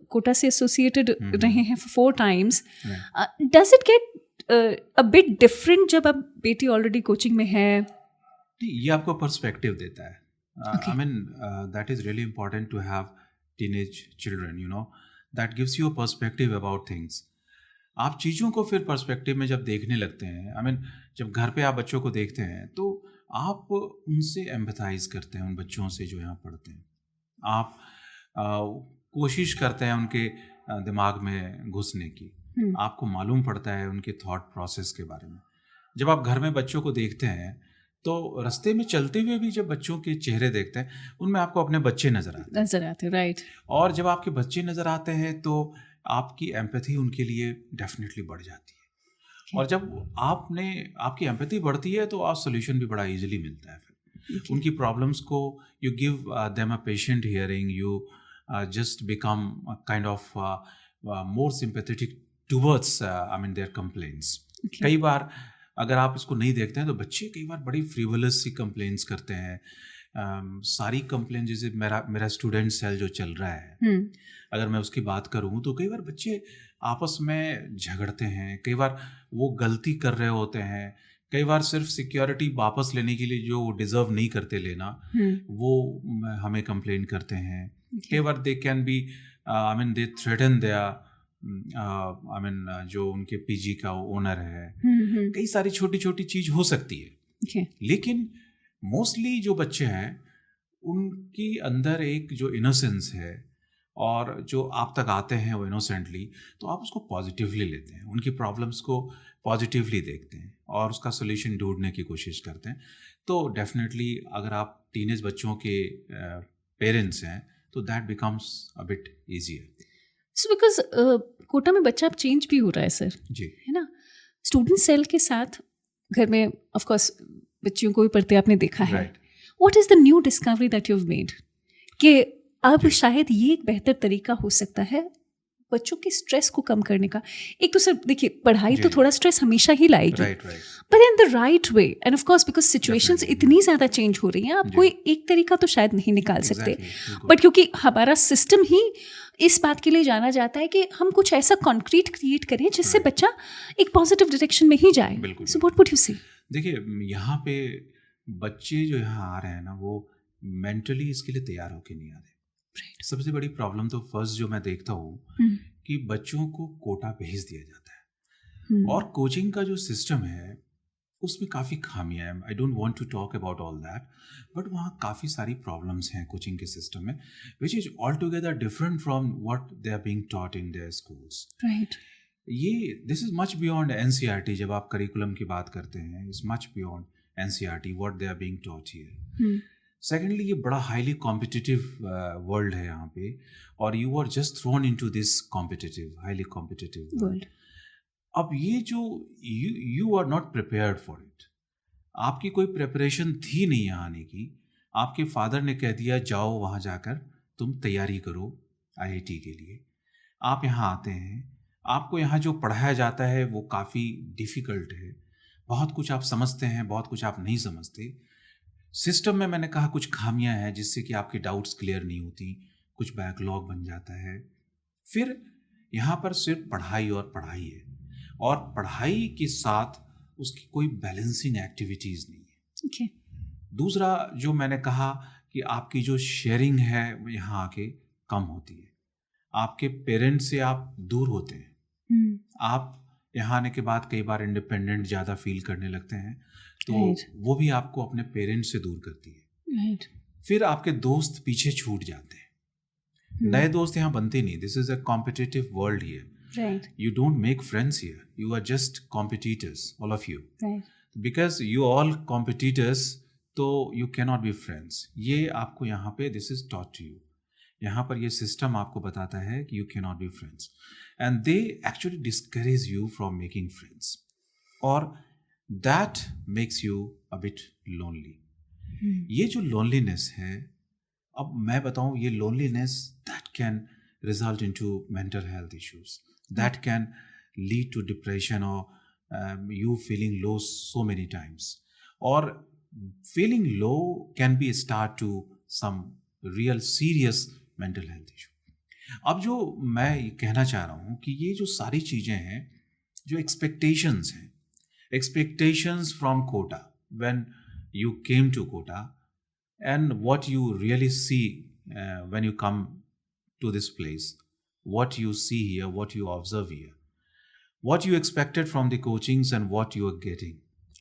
कोटा से एसोसिएटेड रहे हैं 4 times, does it get a bit different जब अब बेटी ऑलरेडी कोचिंग में है? ये आपको पर्सपेक्टिव देता है। I mean that is really important to have teenage children, you know, that gives you a perspective about things. आप चीज़ों को फिर पर्सपेक्टिव में जब देखने लगते हैं, I mean जब घर पे आप बच्चों को देखते हैं तो आप उनसे एम्पैथाइज करते हैं, उन बच्चों से जो यहाँ पढ़ते हैं। आप कोशिश करते हैं उनके दिमाग में घुसने की, आपको मालूम पड़ता है उनके थॉट प्रोसेस के बारे में। जब आप घर में बच्चों को देखते हैं तो रास्ते में चलते हुए भी जब बच्चों के चेहरे देखते हैं, उनमें आपको अपने बच्चे नजर आते हैं, राइट। और जब आपके बच्चे नजर आते हैं तो आपकी एम्पैथी उनके लिए डेफिनेटली बढ़ जाती है। और जब आपकी एम्पैथी बढ़ती है तो आप सोल्यूशन भी बड़ा इजीली मिलता है। फिर उनकी प्रॉब्लम्स को you give them a patient hearing, you just become kind of more sympathetic towards I mean their complaints. कई बार अगर आप इसको नहीं देखते हैं तो बच्चे कई बार बड़ी फ्रीवलस सी कंप्लेंट्स करते हैं। सारी कंप्लेंट, जैसे मेरा स्टूडेंट सेल जो चल रहा है, अगर मैं उसकी बात करूं तो कई बार बच्चे आपस में झगड़ते हैं, कई बार वो गलती कर रहे होते हैं, कई बार सिर्फ सिक्योरिटी वापस लेने के लिए जो डिजर्व नहीं करते लेना, वो हमें कंप्लेन करते हैं। कई बार they can be I mean they threaten their I mean जो उनके पीजी का ओनर है। कई सारी छोटी छोटी चीज हो सकती है, लेकिन मोस्टली जो बच्चे हैं उनकी अंदर एक जो इनोसेंस है और जो आप तक आते हैं वो इनोसेंटली, तो आप उसको पॉजिटिवली लेते हैं, उनकी प्रॉब्लम्स को पॉजिटिवली देखते हैं और उसका सोल्यूशन ढूंढने की कोशिश करते हैं। तो डेफिनेटली अगर आप टीनेज बच्चों के पेरेंट्स हैं तो that becomes a bit easier. So because Kota में बच्चा अब चेंज भी हो रहा है सर, जी, है ना। स्टूडेंट सेल के साथ घर में ऑफ कोर्स बच्चियों को भी पढ़ते आपने देखा है। What is the new discovery that you have made कि अब शायद ये एक बेहतर तरीका हो सकता है बच्चों के स्ट्रेस को कम करने का? एक तो सर देखिए पढ़ाई जी, तो थोड़ा स्ट्रेस हमेशा ही लाएगी, राइट राइट पर in the right way, and of course because situations Definitely. इतनी ज़्यादा चेंज हो रही हैं, आप जी। कोई एक तरीका तो शायद नहीं निकाल सकते, एग्जैक्टली बिल्कुल बट क्योंकि हमारा सिस्टम ही इस बात के लिए जाना जाता है कि हम कुछ ऐसा कॉन्क्रीट क्रिएट करें जिससे Right. बच्चा एक पॉजिटिव डायरेक्शन में ही जाए. बिल्कुल सो व्हाट वुड यू से? देखिए यहाँ पे बच्चे जो यहाँ आ रहे हैं ना वो मेंटली इसके लिए तैयार होके नहीं आ रहे. सबसे बड़ी प्रॉब्लम तो फर्स्ट जो मैं देखता हूँ कि बच्चों को कोटा भेज दिया जाता है और कोचिंग का जो सिस्टम है उसमें काफ़ी खामियां हैं. I don't want to talk about all that, but वहाँ काफ़ी सारी प्रॉब्लम्स हैं कोचिंग के सिस्टम में which is all together different from what they are being taught in their schools. Right. ये this is much beyond NCERT. जब आप curriculum की बात करते हैं is much beyond NCERT what they are being taught here. Secondly ये बड़ा highly competitive world है यहाँ पे और you are just thrown into this competitive highly competitive world. अब ये जो you are not prepared for it. आपकी कोई प्रिपरेशन थी नहीं यहाँ आने की. आपके फादर ने कह दिया जाओ वहाँ जाकर तुम तैयारी करो आईआईटी के लिए. आप यहाँ आते हैं, आपको यहाँ जो पढ़ाया जाता है वो काफ़ी डिफ़िकल्ट है. बहुत कुछ आप समझते हैं, बहुत कुछ आप नहीं समझते. सिस्टम में मैंने कहा कुछ खामियां हैं जिससे कि आपकी डाउट्स क्लियर नहीं होती, कुछ बैकलॉग बन जाता है. फिर यहाँ पर सिर्फ पढ़ाई और पढ़ाई है और पढ़ाई के साथ उसकी कोई बैलेंसिंग एक्टिविटीज़ नहीं है. Okay. दूसरा जो मैंने कहा कि आपकी जो शेयरिंग है यहाँ आके कम होती है. आपके पेरेंट्स से आप दूर होते हैं. आप यहाँ आने के बाद कई बार इंडिपेंडेंट ज़्यादा फील करने लगते हैं तो वो भी आपको अपने पेरेंट्स से दूर करती है. फिर आपके दोस्त पीछे छूट जाते हैं. नए दोस्त यहाँ बनते नहीं. This is a competitive world here. You don't make friends here. You are just competitors, all of you. Because you all competitors, तो you cannot be friends. ये आपको यहाँ पे this is taught to you. यहाँ पर ये system आपको बताता है कि you cannot be friends. And they actually discourage you from making friends. और that makes you a bit lonely. ये जो loneliness है, अब मैं बताऊँ ये loneliness that can result into mental health issues. That can lead to depression or you feeling low so many times. Or feeling low can be a start to some real serious mental health issue. अब जो मैं ये कहना चाह रहा हूँ कि ये जो सारी चीज़ें हैं, जो expectations हैं, expectations from quota, when you came to quota and what you really see when you come to this place, what you see here, what you observe here, what you expected from the coachings and what you are getting.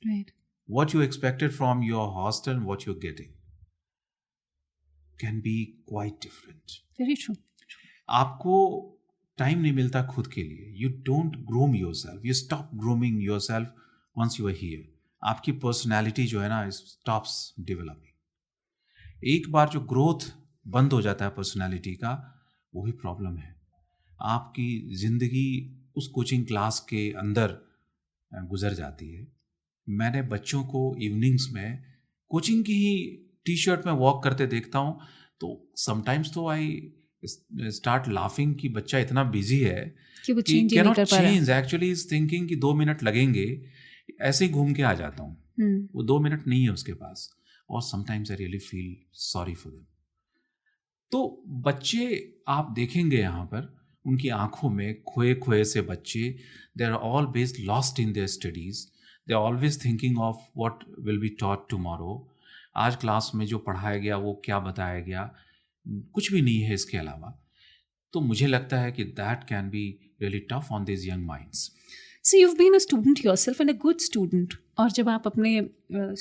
Right. What you expected from your hostel and what you're getting can be quite different. Very true. आपको time नहीं मिलता खुद के लिए. You don't groom yourself. You stop grooming yourself once you are here. आपकी personality जो है ना stops developing. एक बार जो ग्रोथ बंद हो जाता है पर्सनैलिटी का, वही प्रॉब्लम है. आपकी ज़िंदगी उस कोचिंग क्लास के अंदर गुजर जाती है. मैंने बच्चों को इवनिंग्स में कोचिंग की ही टी शर्ट में वॉक करते देखता हूँ तो समटाइम्स तो आई स्टार्ट लाफिंग कि बच्चा इतना बिजी है कि cannot change. Actually is thinking कि 2 मिनट लगेंगे, ऐसे ही घूम के आ जाता हूँ. वो 2 मिनट नहीं है उसके पास. और sometimes I really feel sorry for them. तो बच्चे आप देखेंगे यहाँ पर उनकी आंखों में खोए खोए से बच्चे, they are always lost in their studies. They are always thinking of what will be taught tomorrow. आज क्लास में जो पढ़ाया गया वो क्या बताया गया, कुछ भी नहीं है इसके अलावा. तो मुझे लगता है कि that can be really tough on this young minds. So you've been a student yourself and a good student. और जब आप अपने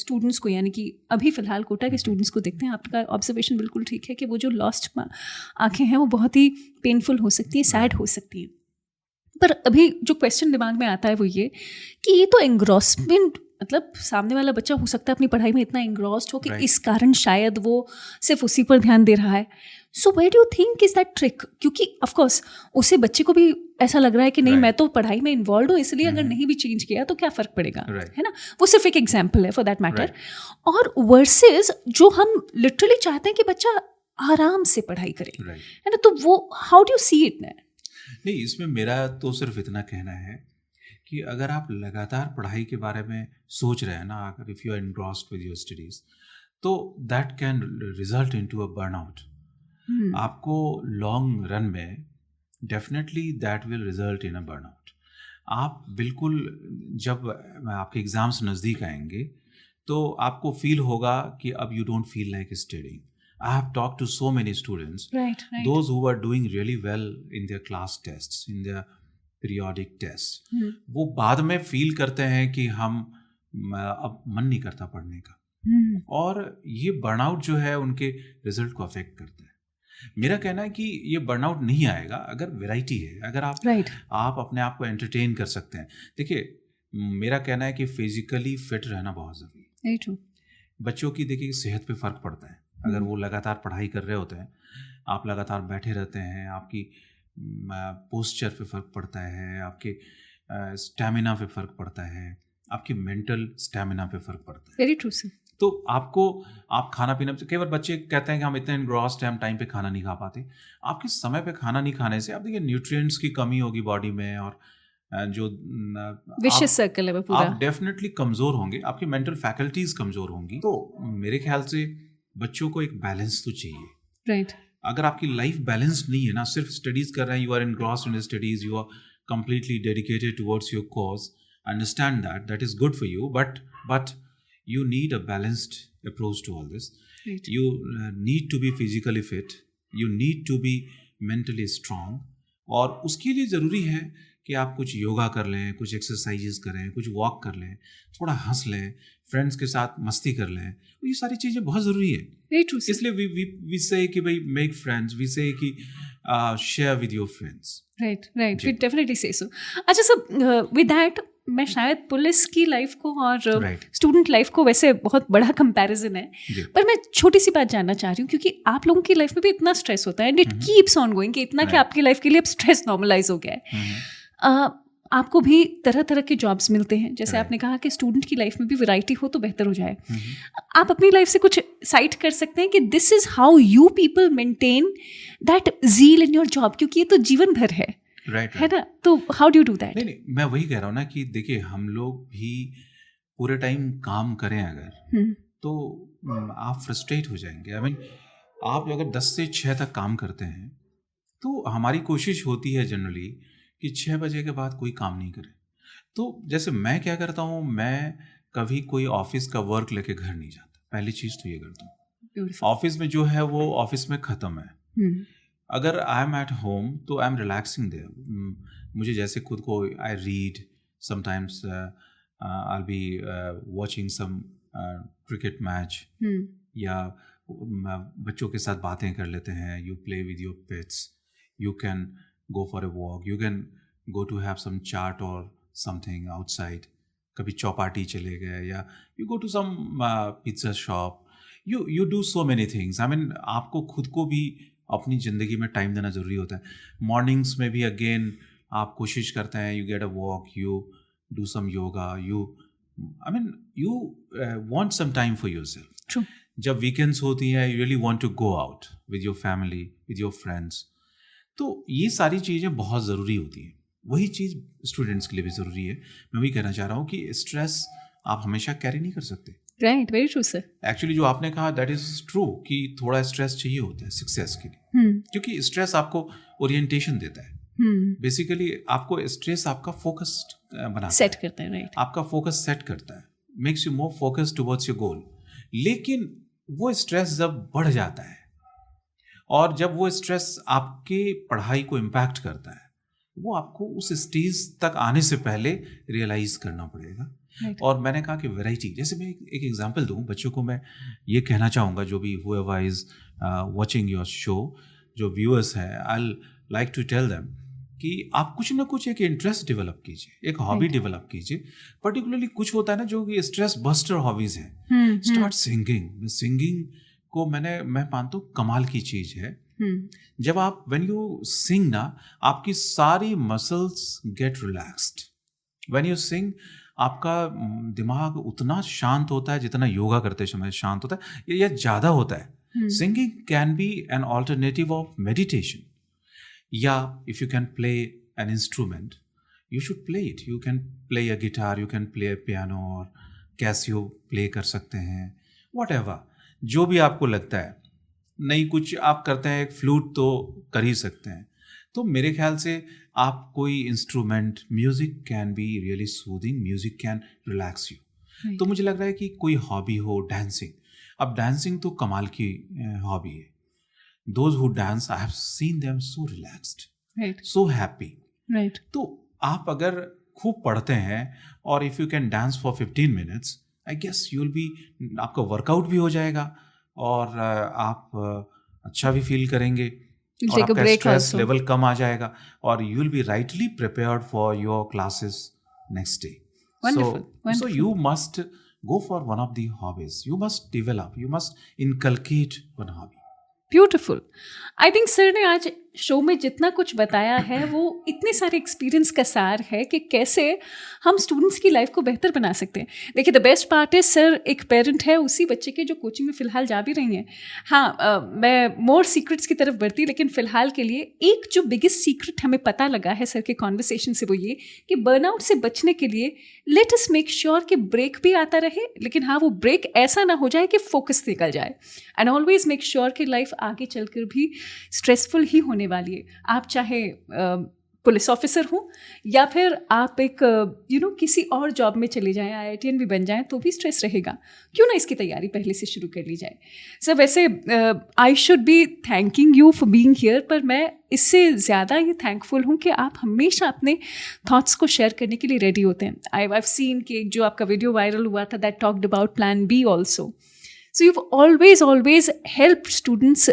स्टूडेंट्स को यानी कि अभी फ़िलहाल कोटा के स्टूडेंट्स को देखते हैं, आपका ऑब्जर्वेशन बिल्कुल ठीक है कि वो जो लॉस्ट आँखें हैं वो बहुत ही पेनफुल हो सकती हैं, सैड हो सकती हैं. पर अभी जो क्वेश्चन दिमाग में आता है वो ये कि ये तो एंग्रॉसमेंट, मतलब सामने वाला बच्चा हो सकता है अपनी पढ़ाई में इतना एंग्रॉस्ड हो कि इस कारण शायद वो सिर्फ उसी पर ध्यान दे रहा है. So where do you think is that trick? क्योंकि ऑफकोर्स उसे बच्चे को भी ऐसा लग रहा है कि नहीं मैं तो पढ़ाई में इन्वॉल्व हूँ, इसलिए अगर नहीं भी चेंज किया तो क्या फ़र्क पड़ेगा, है ना. वो सिर्फ एक एग्जाम्पल है फॉर दैट मैटर. और वर्सेस जो हम लिटरली चाहते हैं कि बच्चा आराम से पढ़ाई करे, है ना. तो वो how do you see it? नहीं, इसमें मेरा तो सिर्फ इतना कहना है कि अगर आप लगातार पढ़ाई के बारे में सोच रहे हैं ना, अगर if you are engrossed with your studies, तो that can result into a burnout. आपको लॉन्ग रन में definitely that will result in a burnout. आप बिल्कुल, जब आपके एग्ज़ाम्स नज़दीक आएंगे तो आपको फील होगा कि अब you don't feel like studying. I have talked to so many students, right. those who are doing really well in their class tests, in their periodic tests. वो बाद में फील करते हैं कि हम अब मन नहीं करता पढ़ने का, और ये बर्नआउट जो है उनके रिजल्ट को अफेक्ट करता है। मेरा कहना है कि ये बर्नआउट नहीं आएगा अगर वैरायटी है, अगर आप अपने आप को एंटरटेन कर सकते हैं। देखिए, मेरा कहना है कि फिजिकली फिट रहना बहुत ज़रूरी है। बच्चों की देखिए सेहत पे फ़र्क पड़ता है। अगर वो लगातार पढ़ाई कर रहे होते हैं, आप लगातार बैठे रहते हैं, आपकी पोस्चर पे फ़र्क पड़ता है, आपके स्टैमिना पे फ़र्क पड़ता है, आपकी मेंटल स्टैमिना पे फ़र्क पड़ता है। Very true sir. तो आप खाना पीना, कई बार बच्चे कहते हैं कि हम इतने एनग्रॉस्ड हैं, हम टाइम पे खाना नहीं खा पाते। आपके समय पे खाना नहीं खाने से आप देखिए न्यूट्रिएंट्स की कमी होगी बॉडी में, और जो विशियस सर्कल है वो पूरा, आप डेफिनेटली कमज़ोर होंगे, आपकी मेंटल फैकल्टीज कमज़ोर होंगी। तो मेरे ख्याल से बच्चों को एक बैलेंस तो चाहिए। राइट। अगर आपकी लाइफ बैलेंस्ड नहीं है ना, सिर्फ स्टडीज़ कर रहे हैं, you are engrossed in studies, you are completely dedicated towards your cause, understand that is good for you, but you need a balanced approach to all this. Right. You need to be physically fit, you need to be mentally strong, और उसके लिए ज़रूरी है कि आप कुछ योगा कर लें, कुछ एक्सरसाइजेस करें, कुछ वॉक कर लें, थोड़ा हंस लें, फ्रेंड्स के साथ मस्ती कर लें। ये सारी चीज़ें बहुत ज़रूरी है। इसलिए we say कि भाई make friends, we say कि share with your friends. Right, we definitely say so. अच्छा सर, with that मैं शायद पुलिस की लाइफ को और स्टूडेंट लाइफ को, वैसे बहुत बड़ा कंपैरिजन है, पर मैं छोटी सी बात जानना चाह रही हूँ, क्योंकि आप लोगों की लाइफ में भी इतना स्ट्रेस होता है, and it keeps on going, कि इतना कि आपकी लाइफ के लिए अब स्ट्रेस नॉर्मलाइज हो गया है। आपको भी तरह तरह के जॉब्स मिलते हैं, जैसे आपने कहा कि स्टूडेंट की लाइफ में भी वैरायटी हो तो बेहतर हो जाए। आप अपनी लाइफ से कुछ साइट कर सकते हैं कि this is how you people maintain that zeal in your job, क्योंकि ये तो जीवन भर है, है ना? तो how do you do that? नहीं, मैं वही कह रहा हूँ ना कि देखिए, हम लोग भी पूरे टाइम काम करें अगर, तो आप फ्रस्ट्रेट हो जाएंगे। आई मीन, आप अगर 10 से 6 तक काम करते हैं, तो हमारी कोशिश होती है जनरली कि 6 बजे के बाद कोई काम नहीं करे। तो जैसे मैं क्या करता हूँ, मैं कभी कोई ऑफिस का वर्क लेके घर नहीं जाता। पहली चीज़ तो ये करता हूँ, ऑफिस में जो है वो ऑफिस में ख़त्म है। अगर आई एम एट होम तो आई एम रिलैक्सिंग देयर। मुझे जैसे खुद को, I read sometimes, I be watching some cricket match, या बच्चों के साथ बातें कर लेते हैं। You play with your pets, you can go for a walk, you can go to have some chat or something outside, कभी चौपाटी चले गए, या you go to some pizza shop, you do so many things. I mean, आपको खुद को भी अपनी ज़िंदगी में टाइम देना ज़रूरी होता है। मॉर्निंग्स में भी अगेन आप कोशिश करते हैं, you get a walk, you do some yoga, you want some time for yourself. True. जब वीकेंड्स होती हैं, you really want to go out with your family, with your friends. तो ये सारी चीज़ें बहुत ज़रूरी होती हैं। वही चीज़ स्टूडेंट्स के लिए भी ज़रूरी है। मैं वही कहना चाह रहा हूँ कि स्ट्रेस आप हमेशा कैरी नहीं कर सकते। Right, very true sir. Actually जो आपने कहा दैट इज़ ट्रू, कि थोड़ा स्ट्रेस चाहिए होता है सक्सेस के लिए, क्योंकि स्ट्रेस आपको ओरिएंटेशन देता है। बेसिकली आपको स्ट्रेस आपका फोकस बनाता सेट करता है, राइट, आपका फोकस सेट करता है, makes you more focus towards your goal. लेकिन वो स्ट्रेस जब बढ़ जाता है, और जब वो स्ट्रेस आपके पढ़ाई को इम्पैक्ट करता है, वो आपको उस स्टेज तक आने से पहले रियलाइज करना पड़ेगा। right. और मैंने कहा कि वैरायटी, जैसे मैं एक एग्जांपल दूं बच्चों को, मैं ये कहना चाहूँगा, जो भी whoever is watching your show, जो व्यूअर्स हैं, I like to tell them कि आप कुछ ना कुछ एक इंटरेस्ट डेवलप कीजिए, एक हॉबी डेवलप कीजिए। पर्टिकुलरली कुछ होता है ना जो कि स्ट्रेस बस्टर हॉबीज हैं। Start singing. सिंगिंग को मैं मानता हूँ कमाल की चीज है। जब आप व्हेन यू सिंग ना, आपकी सारी muscles get relaxed. When you sing, आपका दिमाग उतना शांत होता है जितना योगा करते समय शांत होता है, या ज़्यादा होता है। Singing can be an alternative of meditation. या if you can play an instrument, you should play it. You can play a guitar, you can play a piano, और कैसियो प्ले कर सकते हैं, व्हाटएवर, जो भी आपको लगता है. नहीं कुछ आप करते हैं, एक फ्लूट तो कर ही सकते हैं. तो मेरे ख्याल से आप कोई instrument, music can be really soothing, music can relax you. तो मुझे लग रहा है कि कोई हॉबी हो, डांसिंग. अब डांसिंग तो कमाल की हॉबी है. Those who dance, I have seen them so relaxed, so happy. तो आप अगर खूब पढ़ते हैं और if you can dance for 15 minutes, I guess you will be, आपका वर्कआउट भी हो जाएगा और आप अच्छा भी फील करेंगे और आपका स्ट्रेस लेवल कम आ जाएगा और you will B rightly prepared for your classes next day. So you must go for one of the hobbies. You must develop, you must inculcate one hobby. Beautiful. I think sir ने आज show में जितना कुछ बताया है वो इतने सारे एक्सपीरियंस का सार है कि कैसे हम स्टूडेंट्स की लाइफ को बेहतर बना सकते हैं. देखिए, द बेस्ट पार्ट है सर एक पेरेंट है उसी बच्चे के जो कोचिंग में फ़िलहाल जा भी रही हैं. हाँ, मैं मोर सीक्रेट्स की तरफ बढ़ती, लेकिन फ़िलहाल के लिए एक जो बिगेस्ट सीक्रेट हमें पता लगा है सर के कॉन्वर्सेशन से, वो ये कि बर्नआउट से बचने के लिए लेट अस मेक श्योर कि ब्रेक भी आता रहे, लेकिन हाँ वो ब्रेक ऐसा ना हो जाए कि फोकस निकल जाए. एंड ऑलवेज मेक श्योर कि लाइफ आगे चलकर भी स्ट्रेसफुल ही होने वाली है. आप चाहे पुलिस ऑफिसर हो या फिर आप एक किसी और जॉब में चले जाएं, IITian भी बन जाएं, तो भी स्ट्रेस रहेगा. क्यों ना इसकी तैयारी पहले से शुरू कर ली जाए. सर वैसे I should be thanking you for being here, पर मैं इससे ज़्यादा ये थैंकफुल हूँ कि आप हमेशा अपने थॉट्स को शेयर करने के लिए रेडी होते हैं. आई हैव सीन कि जो आपका वीडियो वायरल हुआ था that talked about plan B also. So you always help students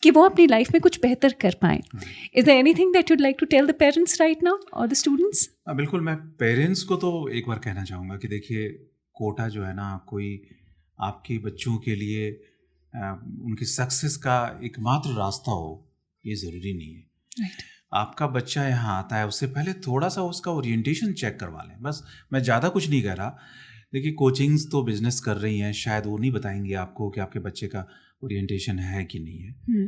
कि वो अपनी लाइफ में कुछ बेहतर कर पाएं. Is there anything that you'd like to tell the parents right now और द स्टूडेंट्स? बिल्कुल, मैं पेरेंट्स को तो एक बार कहना चाहूँगा कि देखिए, कोटा जो है ना, कोई आपके बच्चों के लिए उनकी सक्सेस का एकमात्र रास्ता हो, ये ज़रूरी नहीं है. Right. आपका बच्चा यहाँ आता है, उससे पहले थोड़ा सा उसका ओरिएंटेशन चेक करवा लें. बस, मैं ज़्यादा कुछ नहीं कह रहा. देखिए, कोचिंग्स तो बिजनेस कर रही हैं, शायद वो नहीं बताएंगे आपको कि आपके बच्चे का ओरिएंटेशन है कि नहीं है.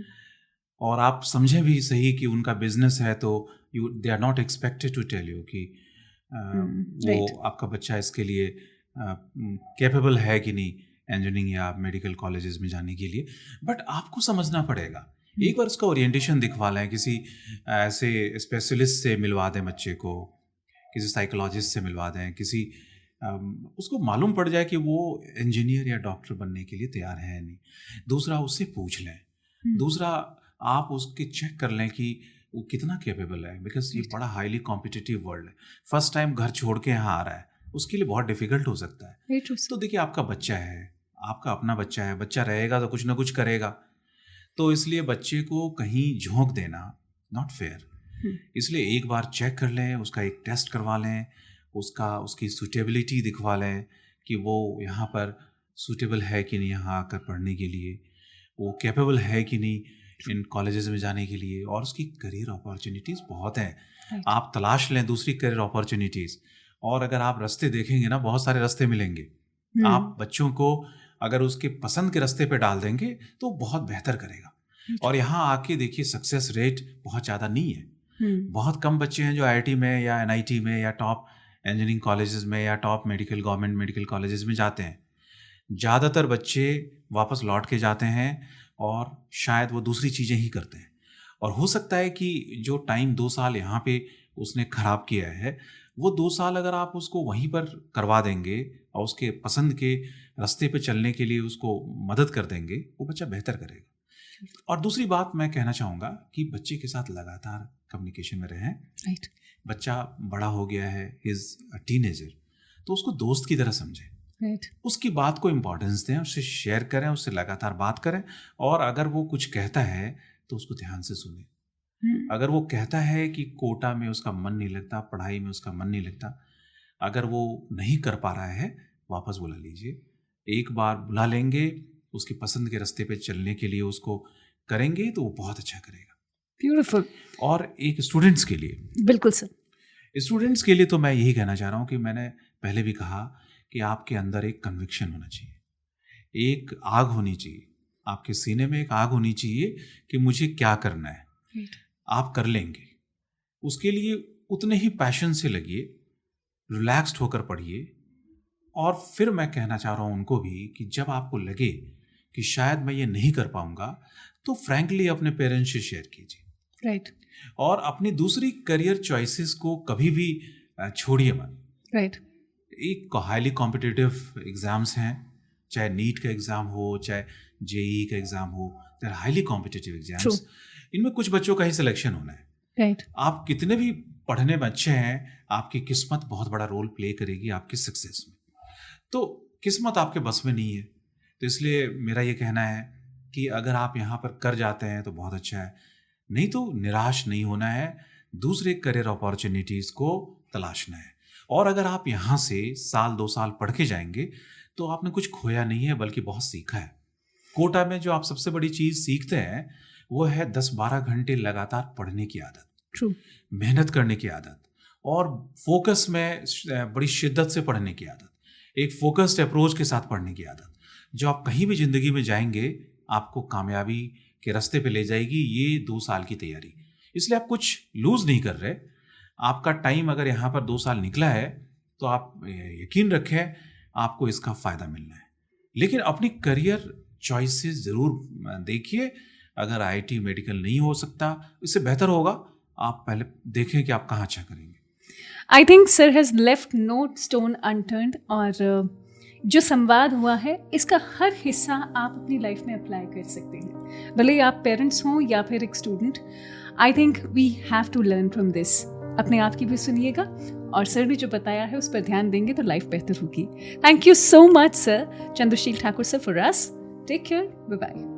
और आप समझें भी सही कि उनका बिजनेस है, तो they are not expected to tell you कि वो आपका बच्चा इसके लिए कैपेबल है कि नहीं, इंजीनियरिंग या मेडिकल कॉलेजेस में जाने के लिए. बट आपको समझना पड़ेगा. एक बार उसका ओरिएंटेशन दिखवा लें, किसी ऐसे स्पेशलिस्ट से मिलवा दें बच्चे को, किसी साइकोलॉजिस्ट से मिलवा दें, किसी उसको मालूम पड़ जाए कि वो इंजीनियर या डॉक्टर बनने के लिए तैयार है नहीं. दूसरा, उससे पूछ लें. दूसरा, आप उसके चेक कर लें कि वो कितना कैपेबल है, बिकॉज ये बड़ा हाईली कॉम्पिटिटिव वर्ल्ड है. फर्स्ट टाइम घर छोड़ के यहाँ आ रहा है, उसके लिए बहुत डिफिकल्ट हो सकता है. तो देखिए, आपका बच्चा है, आपका अपना बच्चा है, बच्चा रहेगा तो कुछ ना कुछ करेगा. तो इसलिए बच्चे को कहीं झोंक देना नॉट फेयर. इसलिए एक बार चेक कर लें, उसका एक टेस्ट करवा लें, उसकी सूटेबिलिटी दिखवा लें कि वो यहाँ पर सूटेबल है कि नहीं यहाँ आकर पढ़ने के लिए, वो कैपेबल है कि नहीं इन कॉलेजेस में जाने के लिए. और उसकी करियर अपॉर्चुनिटीज़ बहुत हैं. आप तलाश लें दूसरी करियर अपॉर्चुनिटीज़, और अगर आप रास्ते देखेंगे ना, बहुत सारे रास्ते मिलेंगे. आप बच्चों को अगर उसके पसंद के रास्ते पे डाल देंगे तो बहुत बेहतर करेगा. और यहाँ आके देखिए, सक्सेस रेट बहुत ज़्यादा नहीं है. बहुत कम बच्चे हैं जो IIT में या NIT में या टॉप इंजीनियरिंग कॉलेजेस में या टॉप गवर्नमेंट मेडिकल कॉलेजेस में जाते हैं. ज़्यादातर बच्चे वापस लौट के जाते हैं और शायद वो दूसरी चीज़ें ही करते हैं. और हो सकता है कि जो टाइम 2 साल यहाँ पे उसने ख़राब किया है, वो 2 साल अगर आप उसको वहीं पर करवा देंगे और उसके पसंद के रास्ते पे चलने के लिए उसको मदद कर देंगे, वो बच्चा बेहतर करेगा. और दूसरी बात मैं कहना चाहूँगा कि बच्चे के साथ लगातार कम्युनिकेशन में रहें. राइट. बच्चा बड़ा हो गया है, इज़ अ टीनेजर, तो उसको दोस्त की तरह समझें. राइट. उसकी बात को इम्पोर्टेंस दें, उससे शेयर करें, उससे लगातार बात करें. और अगर वो कुछ कहता है तो उसको ध्यान से सुनें. अगर वो कहता है कि कोटा में उसका मन नहीं लगता, पढ़ाई में उसका मन नहीं लगता, अगर वो नहीं कर पा रहा है, वापस बुला लीजिए. एक बार बुला लेंगे, उसकी पसंद के रास्ते पे चलने के लिए उसको करेंगे तो वो बहुत अच्छा करेगा. ब्यूटीफुल. और एक स्टूडेंट्स के लिए, बिल्कुल सर, स्टूडेंट्स के लिए तो मैं यही कहना चाह रहा हूँ कि मैंने पहले भी कहा कि आपके अंदर एक कन्विक्शन होना चाहिए, एक आग होनी चाहिए, आपके सीने में एक आग होनी चाहिए कि मुझे क्या करना है. आप कर लेंगे। उसके लिए उतने ही पैशन से लगिए, रिलैक्स्ड होकर पढ़िए। और फिर मैं कहना चाह रहा हूँ उनको भी कि जब आपको लगे कि शायद मैं ये नहीं कर पाऊंगा, तो फ्रैंकली अपने पेरेंट्स से शेयर कीजिए। राइट। और अपनी दूसरी करियर चॉइसेस को कभी भी छोड़िए मत। राइट। एक हाईली कॉम्पिटिटिव एग्जाम्स हैं, चाहे नीट का एग्ज़ाम हो, चाहे जेई का एग्ज़ाम हो, they are highly competitive exams. इनमें कुछ बच्चों का ही सिलेक्शन होना है। राइट। आप कितने भी पढ़ने में अच्छे हैं, आपकी किस्मत बहुत बड़ा रोल प्ले करेगी आपकी सक्सेस में। तो किस्मत आपके बस में नहीं है। तो इसलिए मेरा ये कहना है कि अगर आप यहाँ पर कर जाते हैं तो बहुत अच्छा है, नहीं तो निराश नहीं होना है, दूसरे करियर अपॉर्चुनिटीज़ को तलाशना है। और अगर आप यहाँ से 1-2 साल पढ़ के जाएंगे तो आपने कुछ खोया नहीं है, बल्कि बहुत सीखा है। कोटा में जो आप सबसे बड़ी चीज़ सीखते हैं वो है 10-12 घंटे लगातार पढ़ने की आदत, ट्रू, मेहनत करने की आदत, और फोकस में बड़ी शिद्दत से पढ़ने की आदत, एक फोकस्ड अप्रोच के साथ पढ़ने की आदत, जो आप कहीं भी ज़िंदगी में जाएंगे आपको कामयाबी के रास्ते पे ले जाएगी। ये 2 साल की तैयारी, इसलिए आप कुछ लूज़ नहीं कर रहे। आपका टाइम अगर यहाँ पर 2 साल निकला है तो आप यकीन रखें आपको इसका फ़ायदा मिलना है। लेकिन अपनी करियर चॉइसेस ज़रूर देखिए। अगर आईटी मेडिकल नहीं हो सकता, इससे बेहतर होगा आप पहले देखें कि आप कहाँ अच्छा करेंगे। I think sir has left no stone unturned, और जो संवाद हुआ है इसका हर हिस्सा आप अपनी लाइफ में अप्लाई कर सकते हैं, भले ही आप पेरेंट्स हों या फिर एक student. I think we have to learn from this. अपने आप की भी सुनिएगा और सर ने जो बताया है उस पर ध्यान देंगे तो लाइफ बेहतर होगी। Thank you so much sir, Chandrasheel Thakur sir, for us. Take care, bye bye.